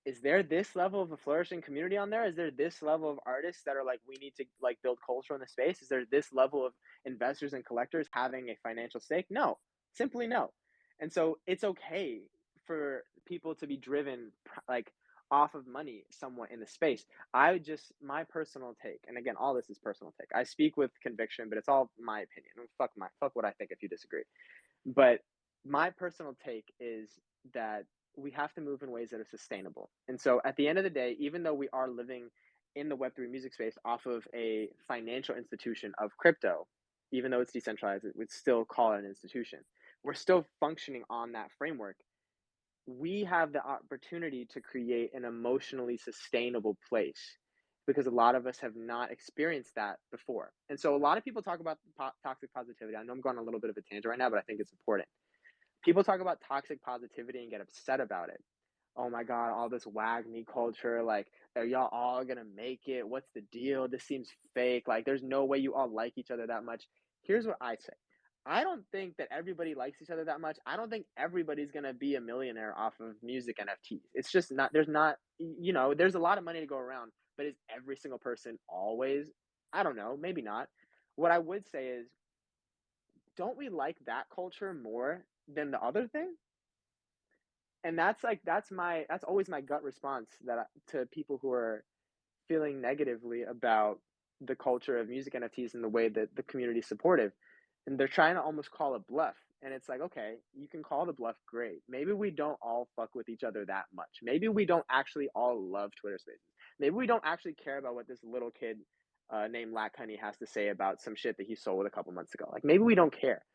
Is there this level of a flourishing community on there? Is there this level of artists that are like, we need to like build culture in the space? Is there this level of investors and collectors having a financial stake? No, simply no. And so it's okay for people to be driven like off of money somewhat in the space. My personal take, and again, all this is personal take. I speak with conviction, but it's all my opinion. Fuck what I think if you disagree. But my personal take is that we have to move in ways that are sustainable. And so at the end of the day, even though we are living in the Web3 music space off of a financial institution of crypto, even though it's decentralized, we'd still call it an institution. We're still functioning on that framework. We have the opportunity to create an emotionally sustainable place, because a lot of us have not experienced that before. And so a lot of people talk about toxic positivity. I know I'm going on a little bit of a tangent right now, but I think it's important. People talk about toxic positivity and get upset about it. Oh my God, all this wag me culture. Like, are y'all all gonna make it? What's the deal? This seems fake. Like, there's no way you all like each other that much. Here's what I say. I don't think that everybody likes each other that much. I don't think everybody's gonna be a millionaire off of music NFTs. It's just not, there's not, there's a lot of money to go around, but is every single person always? I don't know, maybe not. What I would say is, don't we like that culture more than the other thing? And that's always my gut response to people who are feeling negatively about the culture of music NFTs and the way that the community is supportive. And they're trying to almost call a bluff. And it's like, okay, you can call the bluff, great. Maybe we don't all fuck with each other that much. Maybe we don't actually all love Twitter Spaces. Maybe we don't actually care about what this little kid named Lackhoney has to say about some shit that he sold a couple months ago. Like, maybe we don't care.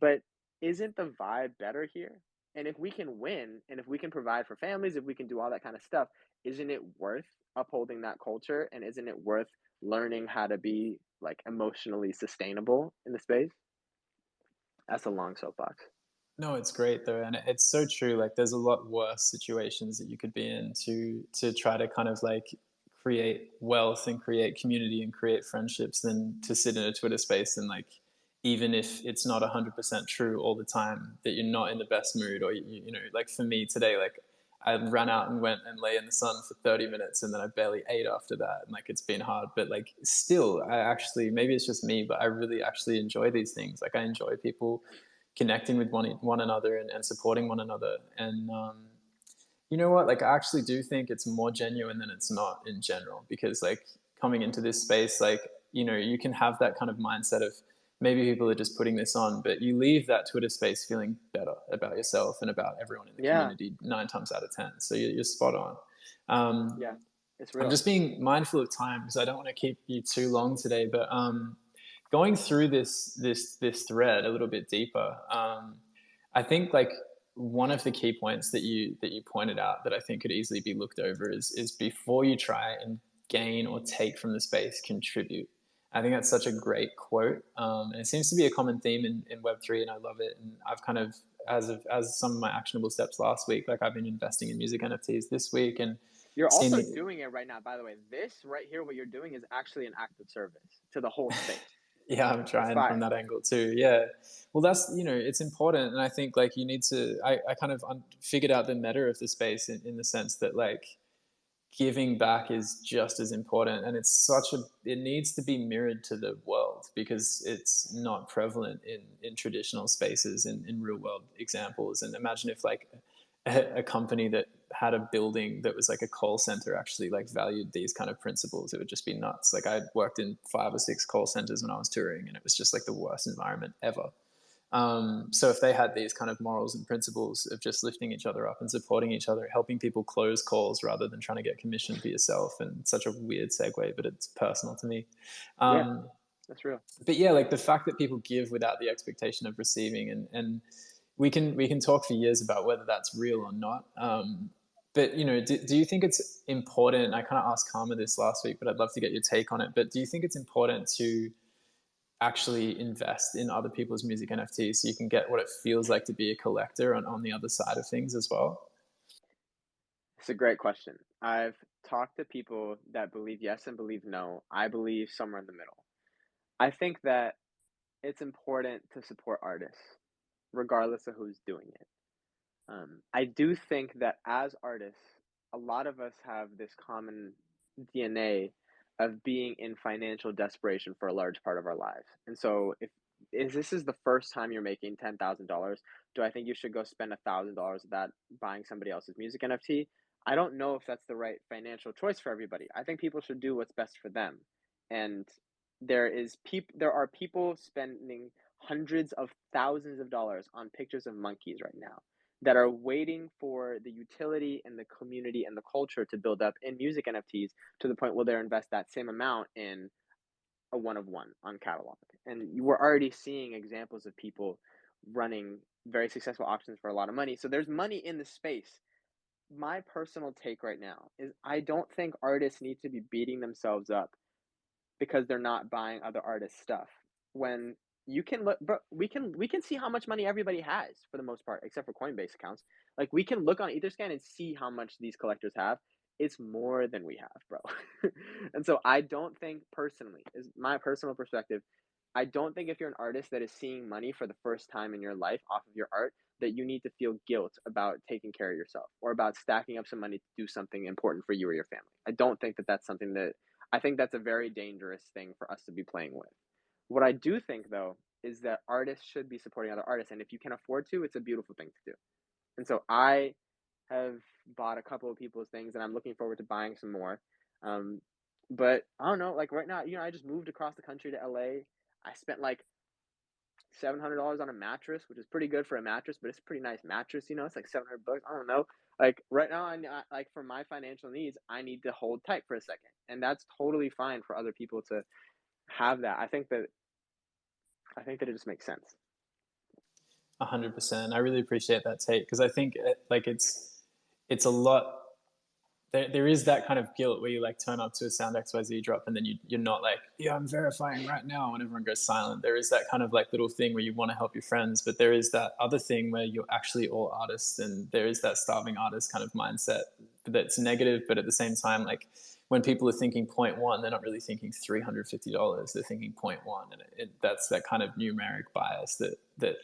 But isn't the vibe better here? And if we can win, and if we can provide for families, if we can do all that kind of stuff, isn't it worth upholding that culture? And isn't it worth learning how to be like emotionally sustainable in the space? That's a long soapbox. No, it's great though, and it's so true. Like, there's a lot worse situations that you could be in to try to kind of like create wealth and create community and create friendships than to sit in a Twitter space and like, even if it's not 100% true all the time, that you're not in the best mood, or you know, like for me today, like I ran out and went and lay in the sun for 30 minutes and then I barely ate after that. And like, it's been hard, but like, still, I actually, maybe it's just me, but I really actually enjoy these things. Like, I enjoy people connecting with one another and supporting one another. And you know what? Like, I actually do think it's more genuine than it's not in general, because like coming into this space, like, you know, you can have that kind of mindset of maybe people are just putting this on, but you leave that Twitter space feeling better about yourself and about everyone in the Yeah, community 9 times out of 10. So you're spot on. yeah, it's I'm real. just being mindful of time because I don't want to keep you too long today, but going through this thread a little bit deeper, I think like one of the key points that you pointed out that I think could easily be looked over is before you try and gain or take from the space, contribute. I think that's such a great quote, and it seems to be a common theme in Web3, and I love it. And I've kind of, as some of my actionable steps last week, like I've been investing in music NFTs this week and You're seeing also the, doing it right now, by the way. This right here, what you're doing is actually an act of service to the whole space. yeah, I'm It's trying from fire. that angle too. Yeah. Well, that's, you know, it's important. And I think like you need to, I kind of figured out the meta of the space in the sense that like giving back is just as important. And it's such a, it needs to be mirrored to the world because it's not prevalent in traditional spaces in real world examples. And imagine if like a company that had a building that was like a call center actually like valued these kind of principles, it would just be nuts. Like, I worked in 5 or 6 call centers when I was touring, and it was just like the worst environment ever. So if they had these kind of morals and principles of just lifting each other up and supporting each other, helping people close calls rather than trying to get commission for yourself, and it's such a weird segue, but it's personal to me. Yeah, Um, that's real. but yeah, like the fact that people give without the expectation of receiving, and we can talk for years about whether that's real or not. But you know, do you think it's important? I kind of asked Karma this last week, but I'd love to get your take on it. But do you think it's important to actually invest in other people's music NFTs so you can get what it feels like to be a collector on the other side of things as well? It's a great question. I've talked to people that believe yes and believe no. I believe somewhere in the middle. I think that it's important to support artists, regardless of who's doing it. I do think that as artists, a lot of us have this common DNA of being in financial desperation for a large part of our lives. And so if this is the first time you're making $10,000, do I think you should go spend $1,000 of that buying somebody else's music NFT? I don't know if that's the right financial choice for everybody. I think people should do what's best for them. And there are people spending hundreds of thousands of dollars on pictures of monkeys right now that are waiting for the utility and the community and the culture to build up in music NFTs to the point where they'll invest that same amount in a one of one on catalog. And you were already seeing examples of people running very successful auctions for a lot of money. So there's money in the space. My personal take right now is I don't think artists need to be beating themselves up because they're not buying other artists' stuff. When you can look, but we can see how much money everybody has for the most part, except for Coinbase accounts. Like we can look on Etherscan and see how much these collectors have. It's more than we have, bro. And so I don't think personally, is my personal perspective, I don't think if you're an artist that is seeing money for the first time in your life off of your art, that you need to feel guilt about taking care of yourself or about stacking up some money to do something important for you or your family. I don't think that that's something that I think that's a very dangerous thing for us to be playing with. What I do think, though, is that artists should be supporting other artists. And if you can afford to, it's a beautiful thing to do. And so I have bought a couple of people's things and I'm looking forward to buying some more. Um, but I don't know, like right now, I just moved across the country to LA. I spent like $700 on a mattress, which is pretty good for a mattress, but it's a pretty nice mattress. It's like 700 bucks. I don't know. Like right now, like for my financial needs, I need to hold tight for a second, and that's totally fine for other people to have that. I think that it just makes sense. 100%. I really appreciate that take because I think like it's a lot there is that kind of guilt where you like turn up to a sound XYZ drop and then you're not like, yeah, I'm verifying right now, and everyone goes silent. There is that kind of like little thing where you want to help your friends, but there is that other thing where you're actually all artists, and there is that starving artist kind of mindset that's negative, but at the same time, like when people are thinking point one, they're not really thinking $350. They're thinking point one, and that's that kind of numeric bias that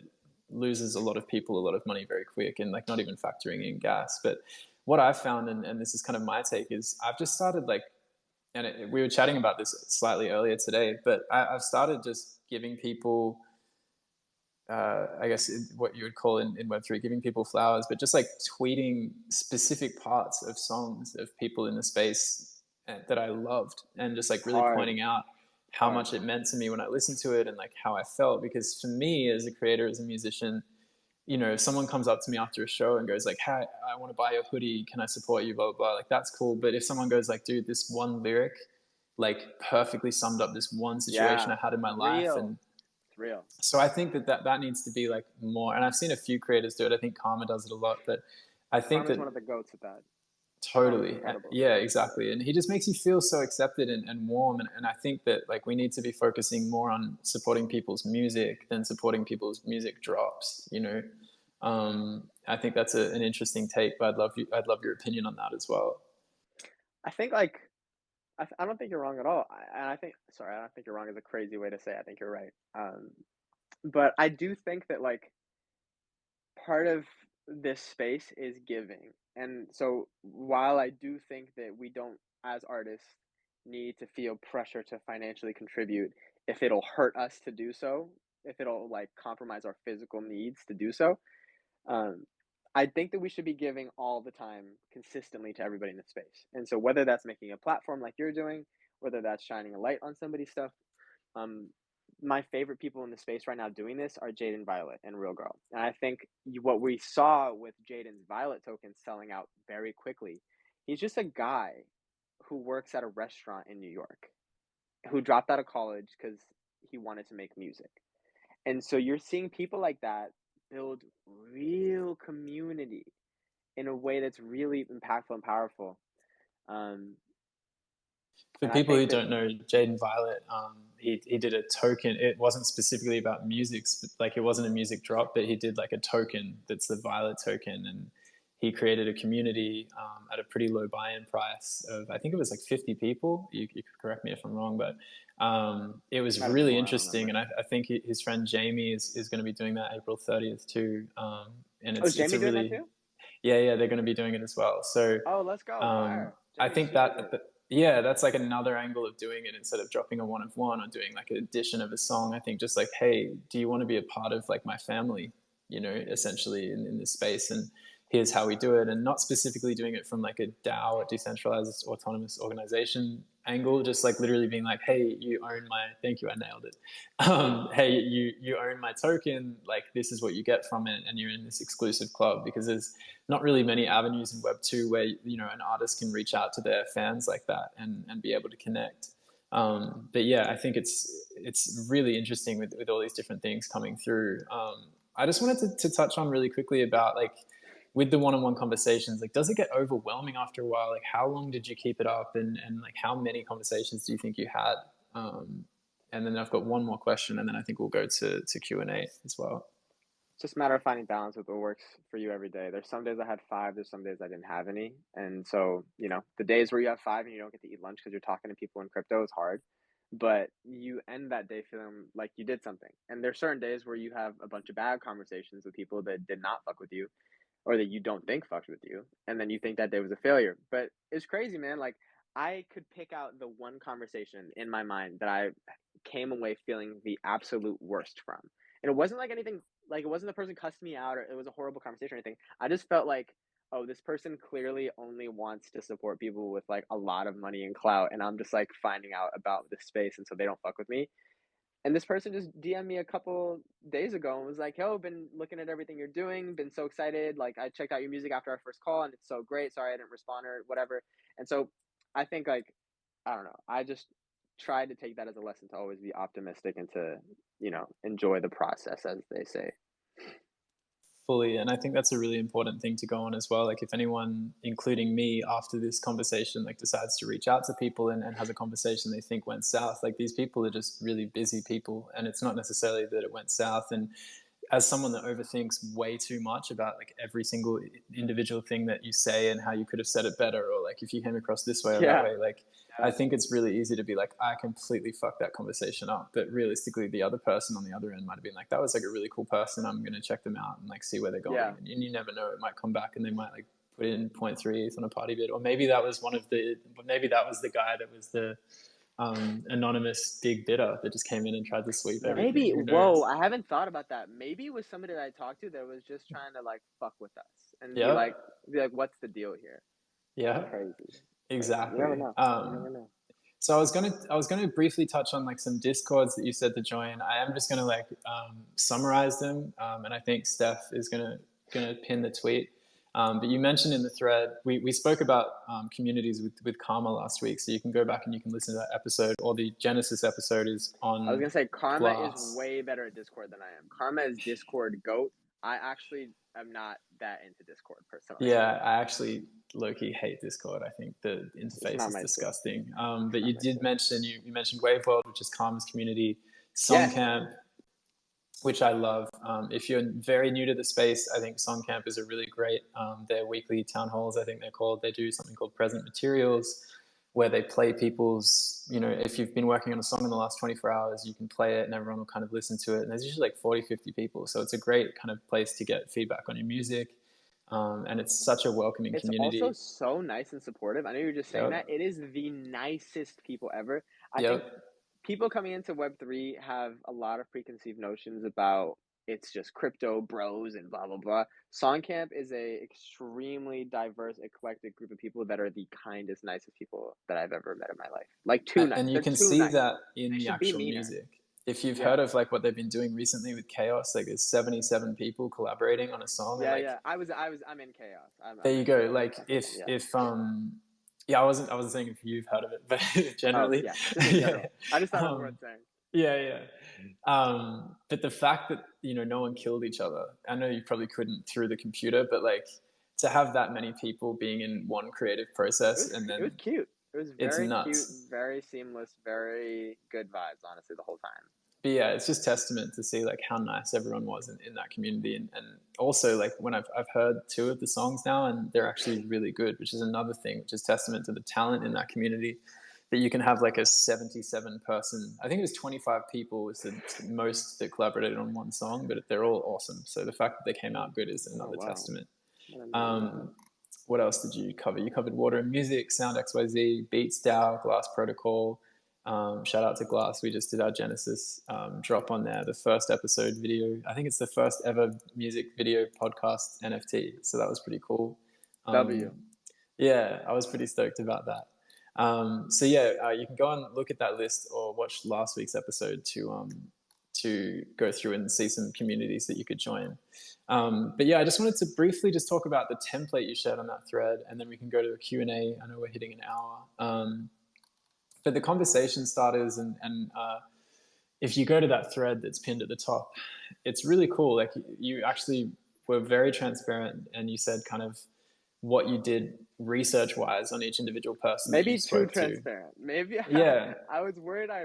loses a lot of people a lot of money very quick, and like not even factoring in gas. But what I've found, and this is kind of my take, is I've just started like, and we were chatting about this slightly earlier today, but I've started just giving people, I guess what you would call in Web3, giving people flowers, but just like tweeting specific parts of songs of people in the space that I loved, and just like really Hard, pointing out how hard. much it meant to me when I listened to it and like how I felt. Because for me as a creator, as a musician, if someone comes up to me after a show and goes like, hey, I want to buy your hoodie, can I support you, blah, blah, blah, like that's cool. But if someone goes like, dude, this one lyric like perfectly summed up this one situation Yeah, I had in my life, real. and It's real. so I think that needs to be like more, and I've seen a few creators do it. I think Karma does it a lot, but I think Karma's that one of the goats at that. Karma's totally, incredible. yeah, exactly. And he just makes you feel so accepted and warm. And I think that like we need to be focusing more on supporting people's music than supporting people's music drops. I think that's an interesting take, but I'd love your opinion on that as well. I think like I don't think you're wrong at all. And I think sorry, I don't think you're wrong is a crazy way to say it. I think you're right. But I do think that like part of this space is giving. And so while I do think that we don't, as artists, need to feel pressure to financially contribute if it'll hurt us to do so, if it'll like compromise our physical needs to do so, um, I think that we should be giving all the time consistently to everybody in the space. And so whether that's making a platform like you're doing, whether that's shining a light on somebody's stuff, um, my favorite people in the space right now doing this are Jaden Violet and Real Girl. And I think what we saw with Jaden's Violet token selling out very quickly, he's just a guy who works at a restaurant in New York who dropped out of college because he wanted to make music. And so you're seeing people like that build real community in a way that's really impactful and powerful. Um, For and I people who think that don't know, Jaden Violet, he did a token. It wasn't specifically about music, like it wasn't a music drop, but he did like a token that's the Violet token, and he created a community at a pretty low buy-in price of, I think it was like 50 people. You could correct me if I'm wrong, but it was might have been really more. I don't interesting, remember. and I think his friend Jamie is going to be doing that April 30th too, and Oh, is it's Jamie a doing that really, too? yeah, they're going to be doing it as well. So Oh, let's go. Fire. I Jamie's think super dope. yeah, that's like another angle of doing it instead of dropping a one of one or doing like an edition of a song. I think just like, hey, do you want to be a part of like my family, essentially in this space? And here's how we do it. And not specifically doing it from like a DAO or decentralized autonomous organization angle, just like literally being like, hey, you own my, thank you, I nailed it. Hey, you own my token, like this is what you get from it, and you're in this exclusive club. Because there's not really many avenues in Web 2 where an artist can reach out to their fans like that and be able to connect. But yeah, I think it's really interesting with all these different things coming through. I just wanted to touch on really quickly about like with the one-on-one conversations, like does it get overwhelming after a while? Like how long did you keep it up, and like how many conversations do you think you had? And then I've got one more question, and then I think we'll go to Q&A as well. It's just a matter of finding balance with what works for you every day. There's some days I had five, there's some days I didn't have any. And so, the days where you have five and you don't get to eat lunch because you're talking to people in crypto is hard. But you end that day feeling like you did something. And there's certain days where you have a bunch of bad conversations with people that did not fuck with you or that you don't think fucked with you. And then you think that day was a failure. But it's crazy, man. Like I could pick out the one conversation in my mind that I came away feeling the absolute worst from. And it wasn't like anything, like it wasn't the person cussed me out or it was a horrible conversation or anything. I just felt like, oh, this person clearly only wants to support people with like a lot of money and clout. And I'm just like finding out about this space. And so they don't fuck with me. And this person just DM'd me a couple days ago and was like, "Yo, been looking at everything you're doing, been so excited. Like, I checked out your music after our first call, and it's so great. Sorry I didn't respond or whatever." And so, I think like, I don't know. I just tried to take that as a lesson to always be optimistic and to enjoy the process, as they say. Fully. And I think that's a really important thing to go on as well. Like if anyone, including me, after this conversation, like decides to reach out to people and has a conversation they think went south, like these people are just really busy people. And it's not necessarily that it went south. And as someone that overthinks way too much about like every single individual thing that you say and how you could have said it better, or like if you came across this way or that Yeah. way, like I think it's really easy to be like, I completely fucked that conversation up. But realistically, the other person on the other end might have been like, that was like a really cool person. I'm going to check them out and like see where they're going. Yeah. And you never know, it might come back and they might like put in 0.3 ETH on a PartyBid. Or maybe that was maybe that was the guy that was the anonymous big bidder that just came in and tried to sweep everything. Maybe. Who Whoa, knows? I haven't thought about that. Maybe it was somebody that I talked to that was just trying to like fuck with us and Yeah. be like, what's the deal here? Yeah. Crazy. Crazy. You never Exactly. know. You never know. So I was gonna briefly touch on like some discords that you said to join. I am just gonna like summarize them, and I think Steph is gonna pin the tweet. But you mentioned in the thread we spoke about communities with Karma last week, so you can go back and you can listen to that episode, or the Genesis episode is I was on gonna say Karma is Glass. way better at Discord than I am. Karma is Discord GOAT. I actually am not that into Discord personally. Yeah, I actually low-key hate Discord. I think the It's interface not is my thing. disgusting. But It's not you my did thing. mention you mentioned Waveworld, which is Karma's community, Yes. Songcamp, which I love. If you're very new to the space, I think Songcamp is a really great, their weekly town halls, I think they're called. They do something called Present Materials, where they play people's, if you've been working on a song in the last 24 hours, you can play it and everyone will kind of listen to it. And there's usually like 40, 50 people. So it's a great kind of place to get feedback on your music. And it's such a welcoming It's also community. so nice and supportive. I know you're just saying that. Yep. It is the nicest people ever. I think Yep. people coming into Web3 have a lot of preconceived notions about it's just crypto bros and blah blah blah. Songcamp is a extremely diverse, eclectic group of people that are the kindest, nicest people that I've ever met in my life. Like too nice. And you They're can too see nice. that in They the should be actual meaner. music. If you've Yeah. heard of like what they've been doing recently with Chaos, like there's 77 people collaborating on a song, and Yeah, like yeah. I'm in chaos. there I'm you in go. chaos. Like That's my full name. if Yeah. yeah, I wasn't saying if you've heard of it, but Oh generally, yeah. Just in yeah. general. I just thought it was Um, worth saying. yeah, yeah. But the fact that no one killed each other. I know you probably couldn't through the computer, but like to have that many people being in one creative process and It was then cute. It was it's very cute, nuts. very seamless, very good vibes, honestly, the whole time. But yeah, it's just testament to see like how nice everyone was in that community, and also like when I've heard two of the songs now and they're actually really good, which is another thing, which is testament to the talent in that community. That you can have like a 77 person, I think it was 25 people was the most that collaborated on one song, but they're all awesome. So the fact that they came out good is Oh another wow. testament. I didn't know that. Um, what else did you cover? You covered Water and Music, Sound XYZ, Beats DAO, Glass Protocol. Shout out to Glass. We just did our Genesis drop on there, the first episode video. I think it's the first ever music video podcast NFT. So that was pretty cool. W. Yeah, I was pretty stoked about that. So yeah, you can go and look at that list or watch last week's episode to go through and see some communities that you could join. But yeah, I just wanted to briefly just talk about the template you shared on that thread, and then we can go to a Q&A. I know we're hitting an hour. But the conversation starters and if you go to that thread that's pinned at the top, it's really cool. Like you actually were very transparent and you said kind of what you did research wise on each individual person that you Maybe too spoke to. transparent. Maybe Yeah, I was worried I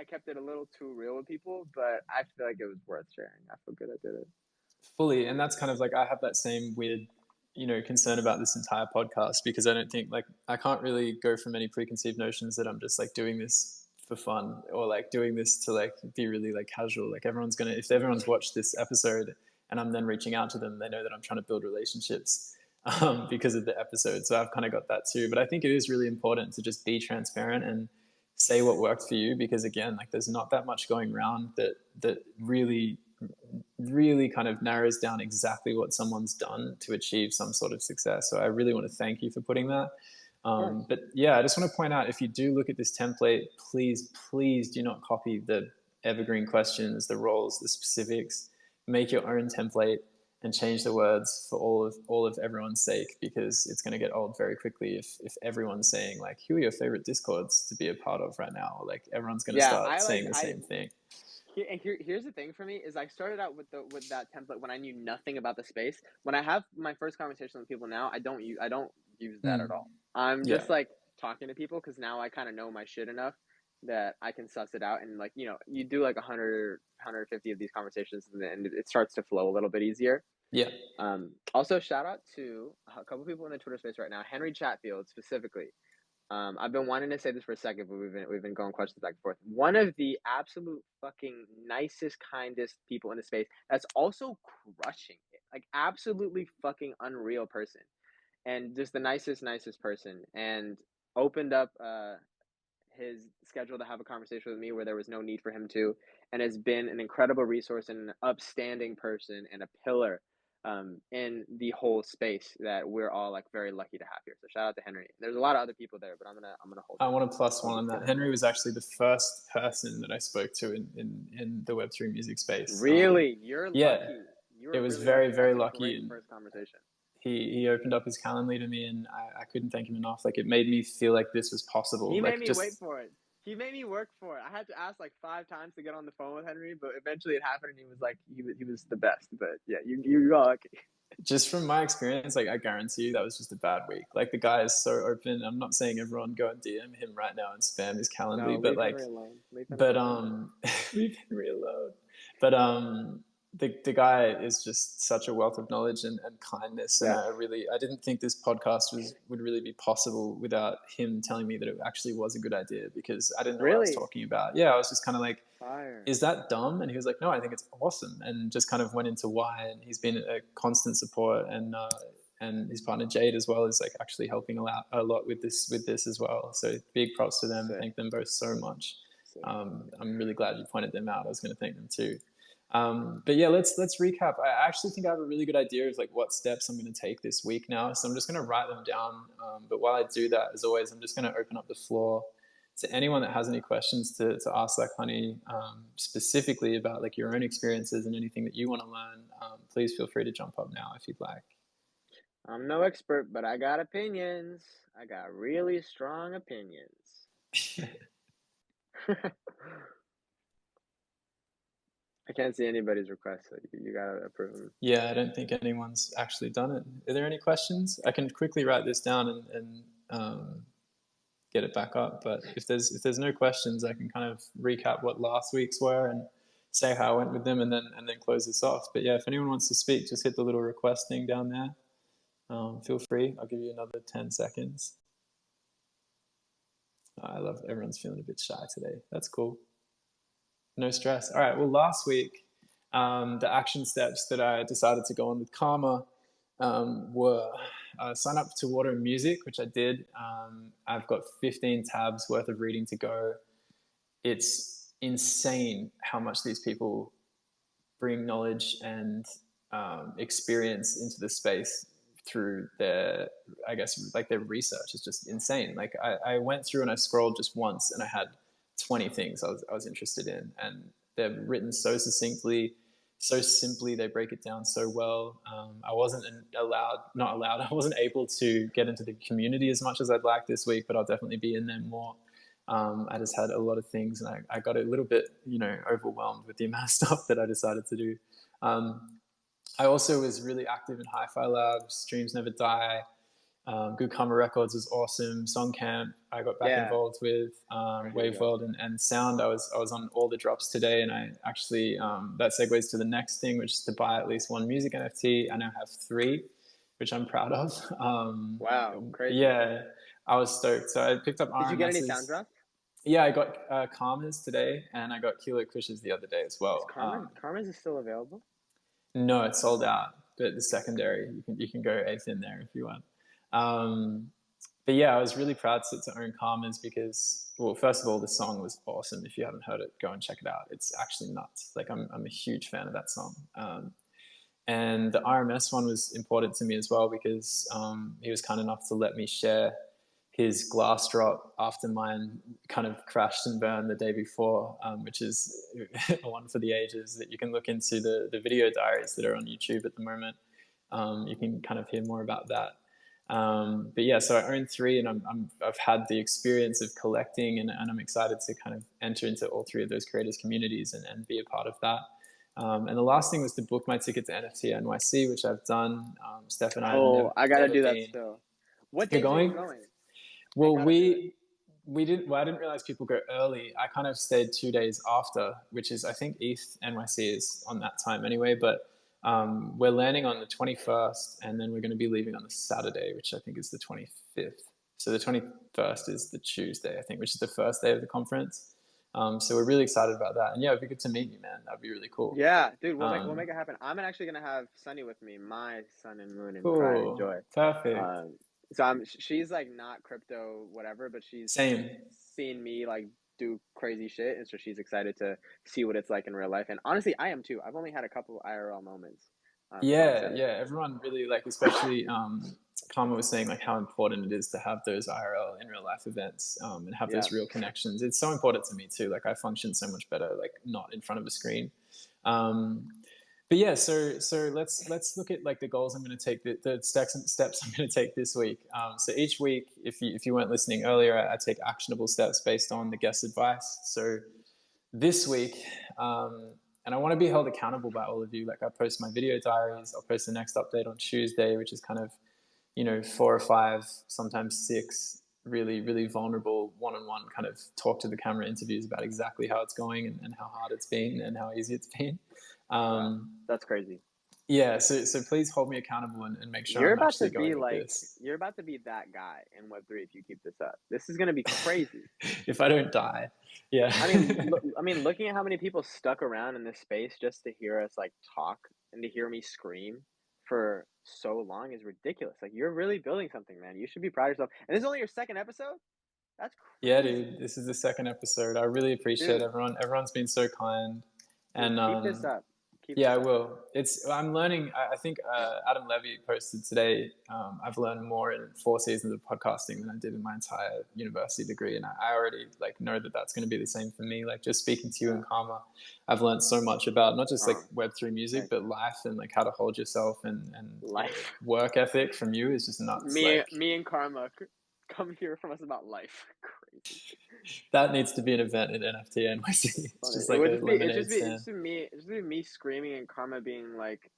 kept it a little too real with people, but I feel like it was worth sharing. I feel good I did it. fully. And that's kind of like I have that same weird concern about this entire podcast because I don't think like I can't really go from any preconceived notions that I'm just like doing this for fun or like doing this to like be really like casual. Like if everyone's watched this episode and I'm then reaching out to them, they know that I'm trying to build relationships because of the episode. So I've kind of got that too. But I think it is really important to just be transparent and say what worked for you because again, like there's not that much going around that really kind of narrows down exactly what someone's done to achieve some sort of success. So I really want to thank you for putting that. But yeah, I just want to point out if you do look at this template, please do not copy the evergreen questions, the roles, the specifics. Make your own template and change the words for all of everyone's sake because it's going to get old very quickly if everyone's saying like who are your favorite discords to be a part of right now, or like everyone's going to Yeah, start saying the same thing. Here's the thing for me is I started out with that template when I knew nothing about the space. When I have my first conversation with people now, I don't use that at all. I'm Yeah. just like talking to people because now I kind of know my shit enough that I can suss it out. And like, you know, you do like 150 of these conversations and then it starts to flow a little bit easier. Yeah. Also, shout out to a couple people in the Twitter space right now, Henry Chatfield specifically. I've been wanting to say this for a second, but we've been going questions back and forth. One of the absolute fucking nicest, kindest people in the space that's also crushing it. Like absolutely fucking unreal person. And just the nicest person. And opened up his schedule to have a conversation with me where there was no need for him to, and has been an incredible resource and an upstanding person and a pillar in the whole space that we're all like very lucky to have here. So shout out to Henry. There's a lot of other people there, but I'm gonna hold. I want to plus one on that. Henry was actually the first person that I spoke to in the Web3 music space. Really, you're yeah, lucky. You it were was really very, lucky. very That's a lucky. great And first conversation. he opened up his Calendly to me, and I couldn't thank him enough. Like it made me feel like this was possible. He like made me just wait for it. He made me work for it. I had to ask like 5 times to get on the phone with Henry, but eventually it happened, and he was like, he was the best. But yeah, you got lucky. just from my experience, like I guarantee you that was just a bad week. Like the guy is so open. I'm not saying everyone go and DM him right now and spam his Calendly, No, but leave like, Henry alone. Leave Henry but alone. leave Henry alone. But the guy is just such a wealth of knowledge and kindness, and Yeah. I didn't think this podcast would really be possible without him telling me that it actually was a good idea, because I didn't know what I was Really? talking about. Yeah, I was just kind of like, Fire. is that dumb? And he was like, no, I think it's awesome, and just kind of went into why. And he's been a constant support, and his partner Jade as well is like actually helping a lot with this as well. So big props to them. Sick. Thank them both so much. Sick. I'm really glad you pointed them out. I was going to thank them too. But yeah, let's recap. I actually think I have a really good idea of like what steps I'm going to take this week now. So I'm just going to write them down. But while I do that, as always, I'm just going to open up the floor to anyone that has any questions to ask Lackhoney, specifically about like your own experiences and anything that you want to learn. Please feel free to jump up now if you'd like. I'm no expert, but I got opinions. I got really strong opinions. I can't see anybody's request, so you gotta approve them. Yeah, I don't think anyone's actually done it. Are there any questions? I can quickly write this down and get it back up. But if there's no questions, I can kind of recap what last week's were and say how I went with them, and then close this off. But yeah, if anyone wants to speak, just hit the little request thing down there. Feel free. I'll give you another 10 seconds. I love everyone's feeling a bit shy today. That's cool. No stress. All right. Well, last week, the action steps that I decided to go on with Karma were sign up to Water and Music, which I did. I've got 15 tabs worth of reading to go. It's insane how much these people bring knowledge and experience into the space through their, I guess, like their research is just insane. Like I went through and I scrolled just once and I had 20 things I was interested in, and they're written so succinctly, so simply. They break it down so well. I wasn't I wasn't able to get into the community as much as I'd like this week, but I'll definitely be in there more. I just had a lot of things, and I got a little bit, overwhelmed with the amount of stuff that I decided to do. I also was really active in Hi-Fi Labs, Dreams Never Die. Good Karma Records is awesome. Song Camp I got back involved with. Wave World and Sound. I was on all the drops today, and I actually that segues to the next thing, which is to buy at least one music NFT. I now have 3, which I'm proud of. Wow, crazy. Yeah, I was stoked. So I picked up RMS's. Did you get any sound drops? Yeah, I got Karma's today, and I got Kilo Kush's the other day as well. Karma's is still available? No, it's sold out. But the secondary, you can go 8th in there if you want. But yeah, I was really proud to own Karma's because, well, first of all, the song was awesome. If you haven't heard it, go and check it out. It's actually nuts. Like I'm a huge fan of that song. And the RMS one was important to me as well because he was kind enough to let me share his glass drop after mine kind of crashed and burned the day before, which is one for the ages. That you can look into the video diaries that are on YouTube at the moment. You can kind of hear more about that. But yeah, so I own three, and I've had the experience of collecting, and I'm excited to kind of enter into all three of those creators' communities and be a part of that. And the last thing was to book my ticket to NFT NYC, which I've done. Steph and I have Oh, I gotta never do that been. still. What You're days are you going? going? I Well, gotta do it. we didn't. Well, I didn't realize people go early. I kind of stayed 2 days after, which is I think ETH NYC is on that time anyway. But we're landing on the 21st, and then we're going to be leaving on the Saturday, which I think is the 25th. So the 21st is the Tuesday, I think, which is the first day of the conference. So we're really excited about that. And yeah, it'd be good to meet you, man. That'd be really cool. Yeah, dude, we'll Um, make it happen. I'm actually gonna have Sunny with me, my sun and moon and pride and cool. joy. Perfect. Um, so she's like not crypto whatever, but she's Same. seen me like do crazy shit, and so she's excited to see what it's like in real life. And honestly, I am too. I've only had a couple IRL moments, so I'm Yeah, excited. yeah. Everyone really like, especially Karma was saying like how important it is to have those IRL in real life events and have Yeah, those real connections. It's so important to me too. Like I function so much better like not in front of a screen. Um, but yeah, so let's look at like the goals I'm going to take, the steps I'm going to take this week. So each week, if you weren't listening earlier, I take actionable steps based on the guest advice. So this week, and I want to be held accountable by all of you. Like I post my video diaries. I'll post the next update on Tuesday, which is kind of, 4 or 5, sometimes 6 really, really vulnerable one-on-one kind of talk to the camera interviews about exactly how it's going and how hard it's been and how easy it's been. wow, Um, that's crazy. yeah, so please hold me accountable and make sure I'm actually going with this. You're about to be that guy in Web3 if you keep this up. This is gonna be crazy. If I don't die, yeah. Looking at how many people stuck around in this space just to hear us like talk and to hear me scream for so long is ridiculous. Like you're really building something, man. You should be proud of yourself. And this is only your second episode? That's Yeah, crazy. dude, this is the second episode. I really appreciate Dude, everyone. Everyone's been so kind, and keep this up. Keep yeah, this I up. will. I'm learning. I think Adam Levy posted today. I've learned more in 4 seasons of podcasting than I did in my entire university degree, and I already like know that that's going to be the same for me. Like just speaking to you Yeah. and Karma, I've learned so much about not just like Oh, Web3 music, thank but life and like how to hold yourself and you. Life. work ethic from you is just nuts. Like Me and Karma come hear from us about life. Crazy. that needs to be an event at NFT NYC. It's Funny. just like a lemonade It's stand. just be me screaming and Karma being like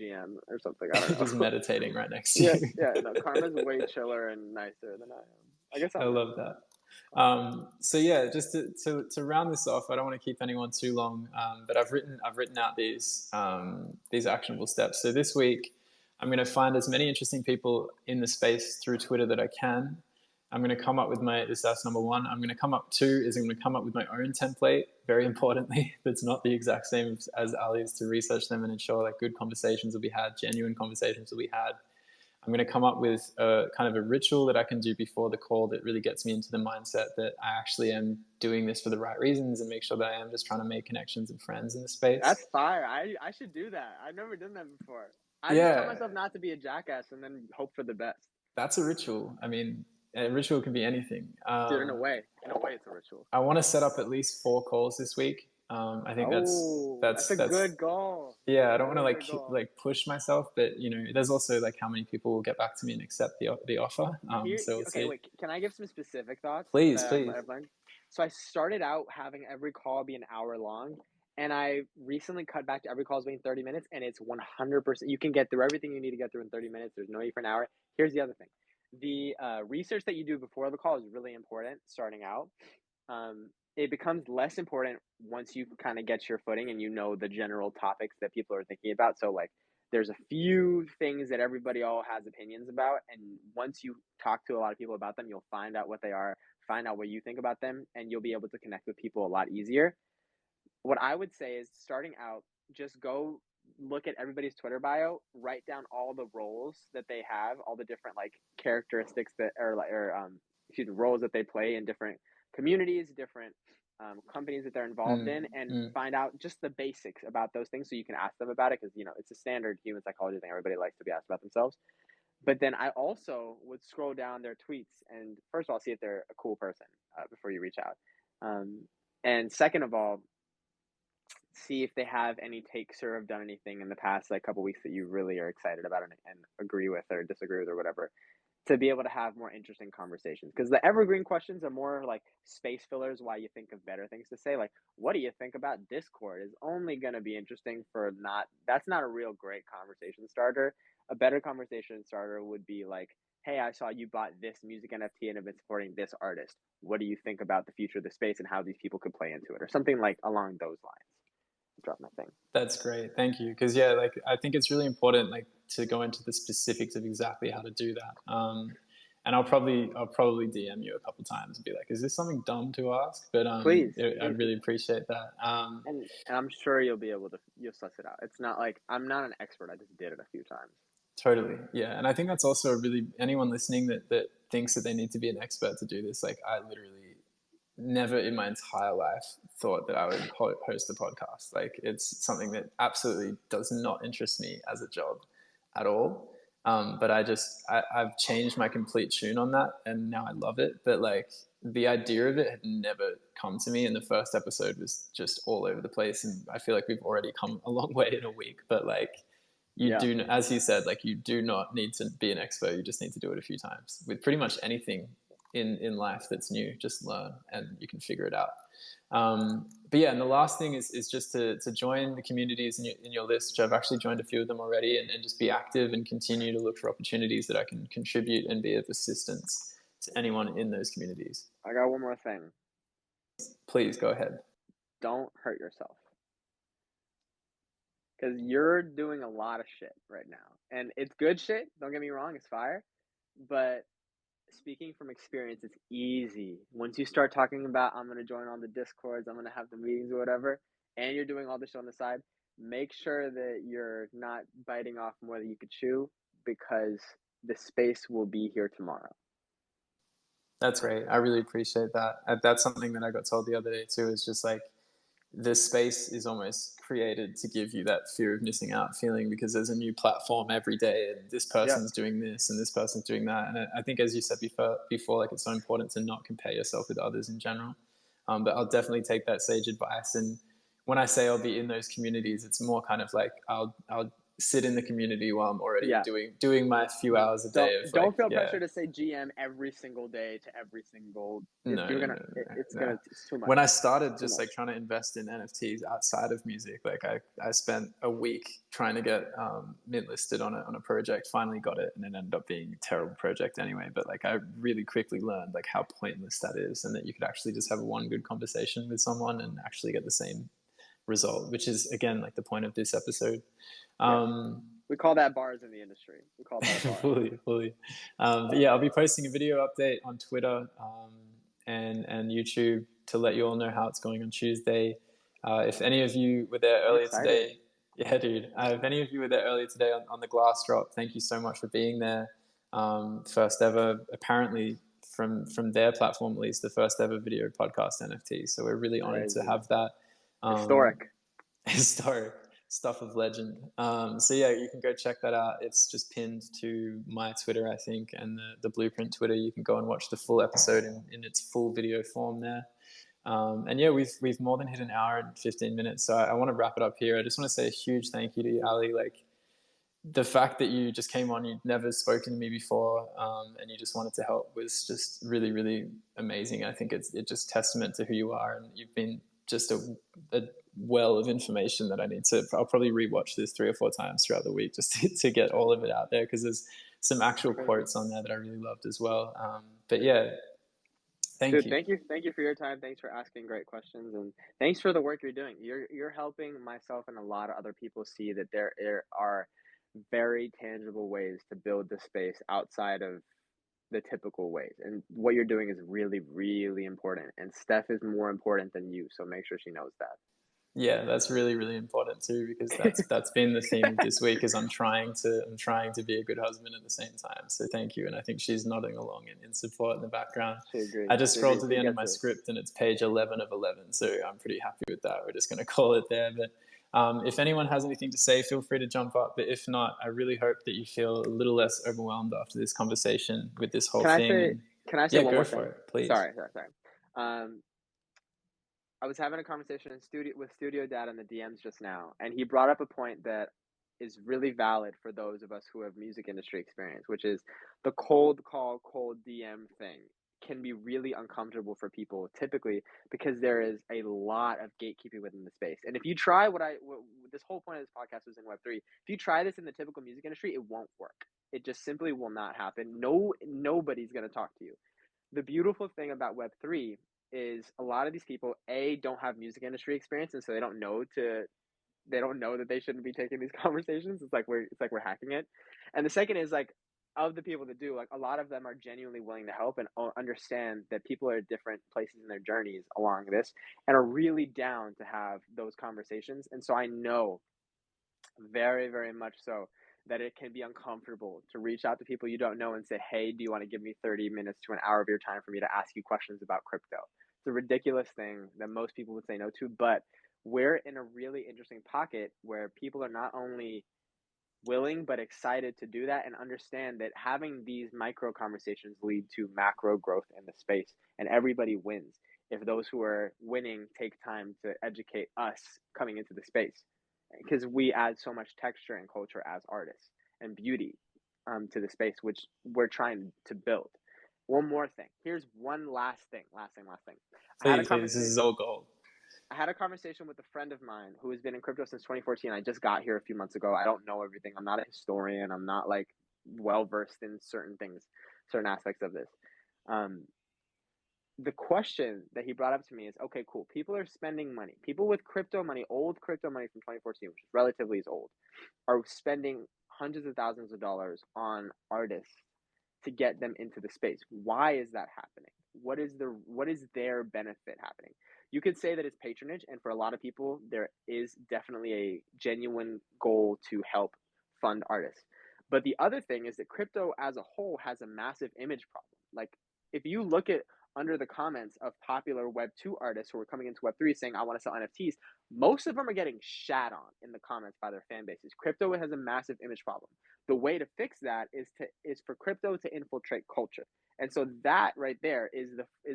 GM or something. I don't Just know. meditating right next to Yeah, you. yeah. No, Karma's way chiller and nicer than I am. I guess I I'm nice. love that. Oh, So yeah, just to round this off, I don't want to keep anyone too long, but I've written out these actionable steps. So this week, I'm going to find as many interesting people in the space through Twitter that I can. I'm going to come up with that's number one. I'm going to come up two is I'm going to come up with my own template. Very importantly, that's not the exact same as Ali's, to research them and ensure like good conversations will be had, genuine conversations will be had. I'm going to come up with a kind of a ritual that I can do before the call that really gets me into the mindset that I actually am doing this for the right reasons and make sure that I am just trying to make connections and friends in the space. that's fire. I should do that. I've never done that before. I just tell Yeah, myself not to be a jackass and then hope for the best. that's a ritual. I mean, a ritual can be anything. Dude, in a way, it's a ritual. I want to set up at least 4 calls this week. I think that's Oh, that's that's a that's good goal. yeah. That's I a don't want to really good goal. like push myself, but there's also like how many people will get back to me and accept the offer. So we'll Okay, see. wait. Can I give some specific thoughts Please, that please. I've learned? So I started out having every call be an hour long, and I recently cut back to every call being 30 minutes, and it's 100%. You can get through everything you need to get through in 30 minutes. There's no need for an hour. Here's the other thing: the research that you do before the call is really important. Starting out, it becomes less important once you kind of get your footing and you know the general topics that people are thinking about. So like there's a few things that everybody all has opinions about, and once you talk to a lot of people about them, you'll find out what they are, find out what you think about them, and you'll be able to connect with people a lot easier. What I would say is starting out, just go look at everybody's Twitter bio, write down all the roles that they have, all the different like characteristics that excuse me, roles that they play in different communities, different companies that they're involved Mm, in, and mm. find out just the basics about those things so you can ask them about it, because it's a standard human psychology thing. Everybody likes to be asked about themselves. But then I also would scroll down their tweets and first of all see if they're a cool person before you reach out, and second of all see if they have any takes or have done anything in the past like couple weeks that you really are excited about and agree with or disagree with or whatever. to be able to have more interesting conversations. Because the evergreen questions are more like space fillers while you think of better things to say. Like, what do you think about Discord? Is only going to be interesting for not, that's not a real great conversation starter. A better conversation starter would be like, hey, I saw you bought this music NFT and have been supporting this artist. What do you think about the future of the space and how these people could play into it? Or something like along those lines. Drop my thing. That's great. Thank you. Because yeah, like I think it's really important like to go into the specifics of exactly how to do that. And I'll probably DM you a couple times and be like, is this something dumb to ask? But Please. I'd really appreciate that. And I'm sure you'll be able to, you'll suss it out. It's not like, I'm not an expert. I just did it a few times. Totally. Yeah. And I think that's also really anyone listening that thinks that they need to be an expert to do this. Like I literally never in my entire life thought that I would host a podcast. Like it's something that absolutely does not interest me as a job at all. But I've changed my complete tune on that and now I love it. But like the idea of it had never come to me. And the first episode was just all over the place. And I feel like we've already come a long way in a week, but like, you Yeah. do, as you said, like you do not need to be an expert. You just need to do it a few times with pretty much anything in life that's new. Just learn and you can figure it out. But yeah, and the last thing is just to join the communities in your list, which I've actually joined a few of them already, and just be active and continue to look for opportunities that I can contribute and be of assistance to anyone in those communities. I got one more thing. Please go ahead. Don't hurt yourself. Because you're doing a lot of shit right now. And it's good shit. Don't get me wrong. It's fire. But speaking from experience, it's easy. Once you start talking about, I'm going to join on the Discords, I'm going to have the meetings or whatever, and you're doing all this shit on the side, make sure that you're not biting off more than you could chew because the space will be here tomorrow. That's great. I really appreciate that. That's something that I got told the other day too. Is just like the space is almost created to give you that fear of missing out feeling because there's a new platform every day and this person's doing this and this person's doing that. And I think, as you said before, like it's so important to not compare yourself with others in general. But I'll definitely take that sage advice. And when I say I'll be in those communities, it's more kind of like I'll sit in the community while I'm already doing my few hours a day. Don't feel pressure to say GM every single day to every single. No, It's too much. When I started just like trying to invest in NFTs outside of music, like I spent a week trying to get mint listed on a project. Finally got it, and it ended up being a terrible project anyway. But like I really quickly learned like how pointless that is, and that you could actually just have one good conversation with someone and actually get the same result, which is again like the point of this episode. We call that bars in the industry. We call that bars. fully. But yeah, I'll be posting a video update on Twitter and YouTube to let you all know how it's going on Tuesday. If any of you were there earlier today, yeah, dude. If any of you were there earlier today on the Glass Drop, thank you so much for being there. First ever, apparently from their platform at least, the first ever video podcast NFT. So we're really honored to have that. Historic stuff of legend. So yeah, you can go check that out. It's just pinned to my Twitter, I think, and the Blueprint Twitter. You can go and watch the full episode in its full video form there. And yeah, we've more than hit an hour and 15 minutes. So I want to wrap it up here. I just want to say a huge thank you to you, Ali. Like the fact that you just came on, you'd never spoken to me before, and you just wanted to help was just really, really amazing. I think it's just testament to who you are, and you've been just a well of information that I need to. I'll probably rewatch this 3 or 4 times throughout the week just to get all of it out there, because there's some actual quotes on there that I really loved as well. But yeah, thank you. Thank you for your time. Thanks for asking great questions, and thanks for the work you're doing. You're helping myself and a lot of other people see that there are very tangible ways to build the space outside of the typical ways, and what you're doing is really, really important, and Steph is more important than you, so make sure she knows that. Yeah, that's really, really important too, because that's been the theme of this week. Is I'm trying to be a good husband at the same time. So thank you, and I think she's nodding along in support in the background. I just scrolled to the end of my script, and it's page 11 of 11. So I'm pretty happy with that. We're just going to call it there. But if anyone has anything to say, feel free to jump up. But if not, I really hope that you feel a little less overwhelmed after this conversation with this whole thing. Can I say one more thing? Go for it, please. Sorry. I was having a conversation with Studio Dad in the DMs just now, and he brought up a point that is really valid for those of us who have music industry experience, which is the cold call, cold DM thing can be really uncomfortable for people typically because there is a lot of gatekeeping within the space. And if you try this whole point of this podcast was in Web3, if you try this in the typical music industry, it won't work. It just simply will not happen. Nobody's going to talk to you. The beautiful thing about Web3 is a lot of these people, don't have music industry experience, and so they don't know that they shouldn't be taking these conversations. It's like we're hacking it. And the second is like, of the people that do, like, a lot of them are genuinely willing to help and understand that people are at different places in their journeys along this and are really down to have those conversations. And so I know very, very much so that it can be uncomfortable to reach out to people you don't know and say, hey, do you want to give me 30 minutes to an hour of your time for me to ask you questions about crypto? It's a ridiculous thing that most people would say no to, but we're in a really interesting pocket where people are not only willing but excited to do that and understand that having these micro conversations lead to macro growth in the space, and everybody wins if those who are winning take time to educate us coming into the space, because we add so much texture and culture as artists and beauty to the space, which we're trying to build. One more thing. Here's one last thing. I had a Please, this conversation. is all gold. I had a conversation with a friend of mine who has been in crypto since 2014. I just got here a few months ago. I don't know everything. I'm not a historian. I'm not like well versed in certain things, certain aspects of this. Um, the question that he brought up to me is, okay, cool. People are spending money. People with crypto money, old crypto money from 2014, which is relatively is old, are spending hundreds of thousands of dollars on artists to get them into the space. Why is that happening? What is their benefit happening? You could say that it's patronage, and for a lot of people, there is definitely a genuine goal to help fund artists. But the other thing is that crypto as a whole has a massive image problem. Like, if you look at under the comments of popular Web2 artists who are coming into Web3 saying, I want to sell NFTs, most of them are getting shat on in the comments by their fan bases. Crypto has a massive image problem. The way to fix that is for crypto to infiltrate culture. And so that right there is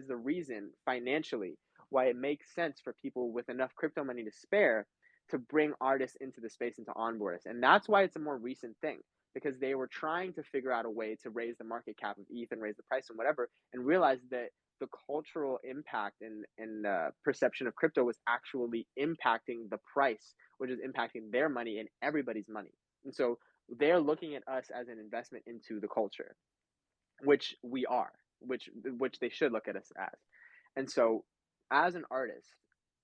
the reason financially why it makes sense for people with enough crypto money to spare to bring artists into the space and to onboard us. And that's why it's a more recent thing, because they were trying to figure out a way to raise the market cap of ETH and raise the price and whatever, and realized that the cultural impact and perception of crypto was actually impacting the price, which is impacting their money and everybody's money. And so they're looking at us as an investment into the culture, which we are, which they should look at us as. And so as an artist,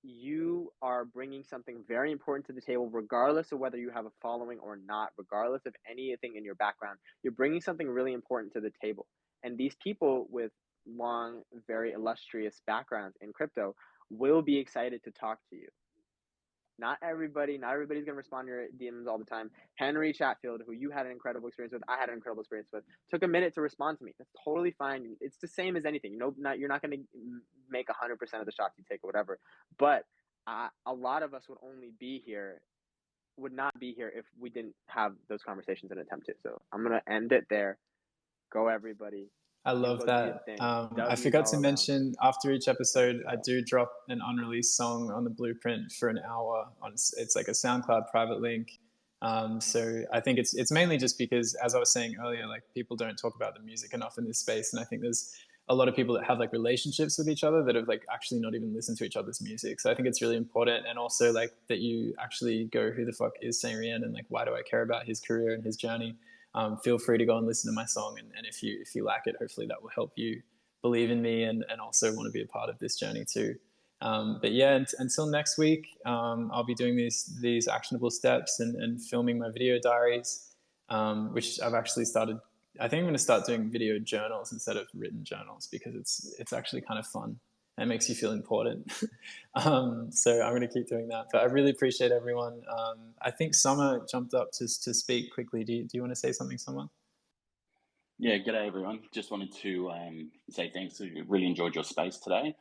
you are bringing something very important to the table, regardless of whether you have a following or not, regardless of anything in your background. You're bringing something really important to the table. And these people with long, very illustrious backgrounds in crypto will be excited to talk to you. Not everybody's going to respond to your DMs all the time. Henry Chatfield, who you had an incredible experience with, I had an incredible experience with, took a minute to respond to me. That's totally fine. It's the same as anything. You're not going to make 100% of the shots you take or whatever. But a lot of us would not be here if we didn't have those conversations and attempt to. So I'm going to end it there. Go everybody. I love that. I forgot to mention after each episode, I do drop an unreleased song on the Blueprint for an hour. It's like a SoundCloud private link. So I think it's mainly just because, as I was saying earlier, like people don't talk about the music enough in this space, and I think there's a lot of people that have like relationships with each other that have like actually not even listened to each other's music. So I think it's really important, and also like that you actually go, who the fuck is Rien, and like why do I care about his career and his journey? Feel free to go and listen to my song, and if you like it, hopefully that will help you believe in me and also want to be a part of this journey too. But yeah, until next week, I'll be doing these actionable steps and filming my video diaries, which I've actually started. I think I'm going to start doing video journals instead of written journals, because it's actually kind of fun and makes you feel important. So I'm going to keep doing that. But I really appreciate everyone. I think Summer jumped up to speak quickly. Do you want to say something, Summer? Yeah, g'day everyone. Just wanted to say thanks. Really enjoyed your space today.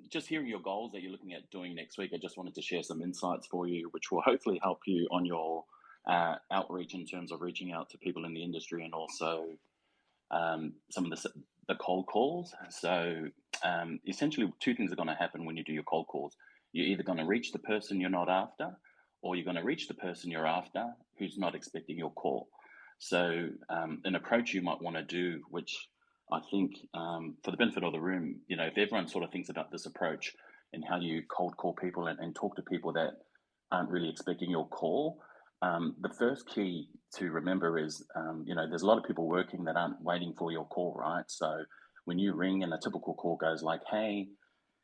Just hearing your goals that you're looking at doing next week, I just wanted to share some insights for you, which will hopefully help you on your outreach in terms of reaching out to people in the industry, and also some of the cold calls. So essentially two things are going to happen when you do your cold calls. You're either going to reach the person you're not after, or you're going to reach the person you're after who's not expecting your call. So an approach you might want to do, which I think for the benefit of the room, you know, if everyone sort of thinks about this approach and how you cold call people and talk to people that aren't really expecting your call, the first key to remember is, you know, there's a lot of people working that aren't waiting for your call, right? So when you ring and a typical call goes like, hey,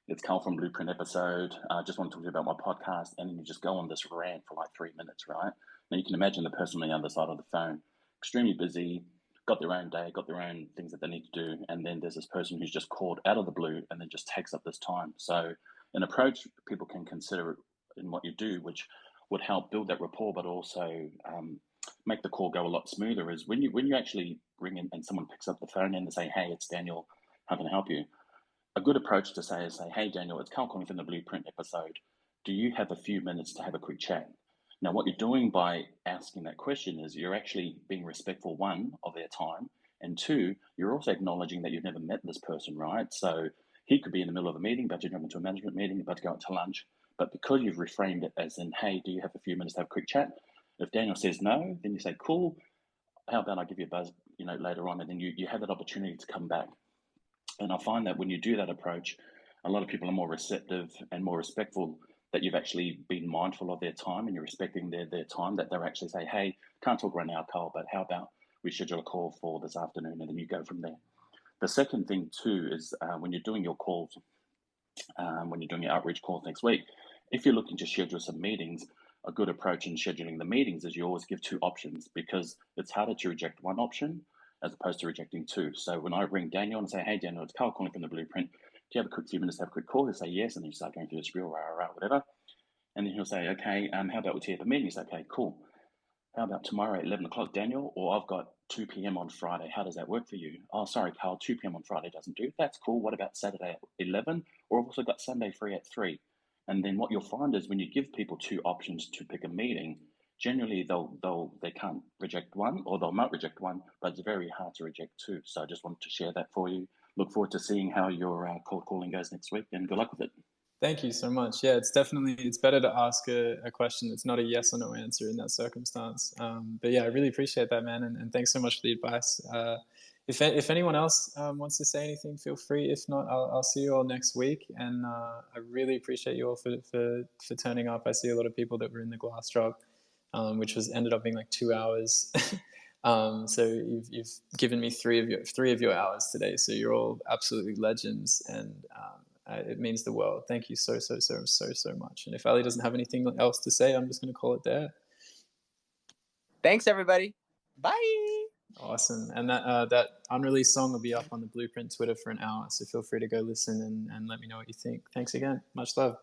it's Carl from Blueprint episode. I just want to talk to you about my podcast. And then you just go on this rant for like 3 minutes, right? Now you can imagine the person on the other side of the phone, extremely busy, got their own day, got their own things that they need to do. And then there's this person who's just called out of the blue and then just takes up this time. So an approach people can consider in what you do, which would help build that rapport, but also make the call go a lot smoother, is when you actually ring in and someone picks up the phone and they say, hey, it's Daniel, how can I help you? A good approach to say is, hey, Daniel, it's Carl calling from the Blueprint episode. Do you have a few minutes to have a quick chat? Now, what you're doing by asking that question is you're actually being respectful, one, of their time, and two, you're also acknowledging that you've never met this person, right? So he could be in the middle of a meeting, about to jump into a management meeting, about to go out to lunch. But because you've reframed it as in, hey, do you have a few minutes to have a quick chat? If Daniel says no, then you say, cool, how about I give you a buzz, you know, later on, and then you have that opportunity to come back. And I find that when you do that approach, a lot of people are more receptive and more respectful, that you've actually been mindful of their time and you're respecting their time, that they'll actually say, hey, can't talk right now, Carl, but how about we schedule a call for this afternoon, and then you go from there. The second thing too is when you're doing your calls, when you're doing your outreach calls next week, if you're looking to schedule some meetings, a good approach in scheduling the meetings is you always give two options, because it's harder to reject one option as opposed to rejecting two. So when I ring Daniel and say, hey, Daniel, it's Carl calling from the Blueprint. Do you have a quick few minutes to have a quick call? He'll say yes, and then you start going through the spiel, whatever. And then he'll say, okay, how about we tee up a meeting? He's like, okay, cool. How about tomorrow at 11 o'clock, Daniel? Or I've got 2 p.m. on Friday. How does that work for you? Oh, sorry, Carl, 2 p.m. on Friday doesn't do. That's cool. What about Saturday at 11? Or I've also got Sunday free at 3. And then what you'll find is when you give people two options to pick a meeting, generally they can't reject one, or they might reject one, but it's very hard to reject two. So I just wanted to share that for you. Look forward to seeing how your cold calling goes next week, and good luck with it. Thank you so much. Yeah, it's better to ask a question that's not a yes or no answer in that circumstance. But yeah, I really appreciate that, man. And thanks so much for the advice. If anyone else wants to say anything, feel free. If not, I'll see you all next week. And I really appreciate you all for turning up. I see a lot of people that were in the glass drop, which ended up being like 2 hours. So you've given me three of your hours today. So you're all absolutely legends, and it means the world. Thank you so much. And if Ali doesn't have anything else to say, I'm just going to call it there. Thanks, everybody. Bye. Awesome. And that unreleased song will be up on the Blueprint Twitter for an hour. So feel free to go listen and let me know what you think. Thanks again. Much love.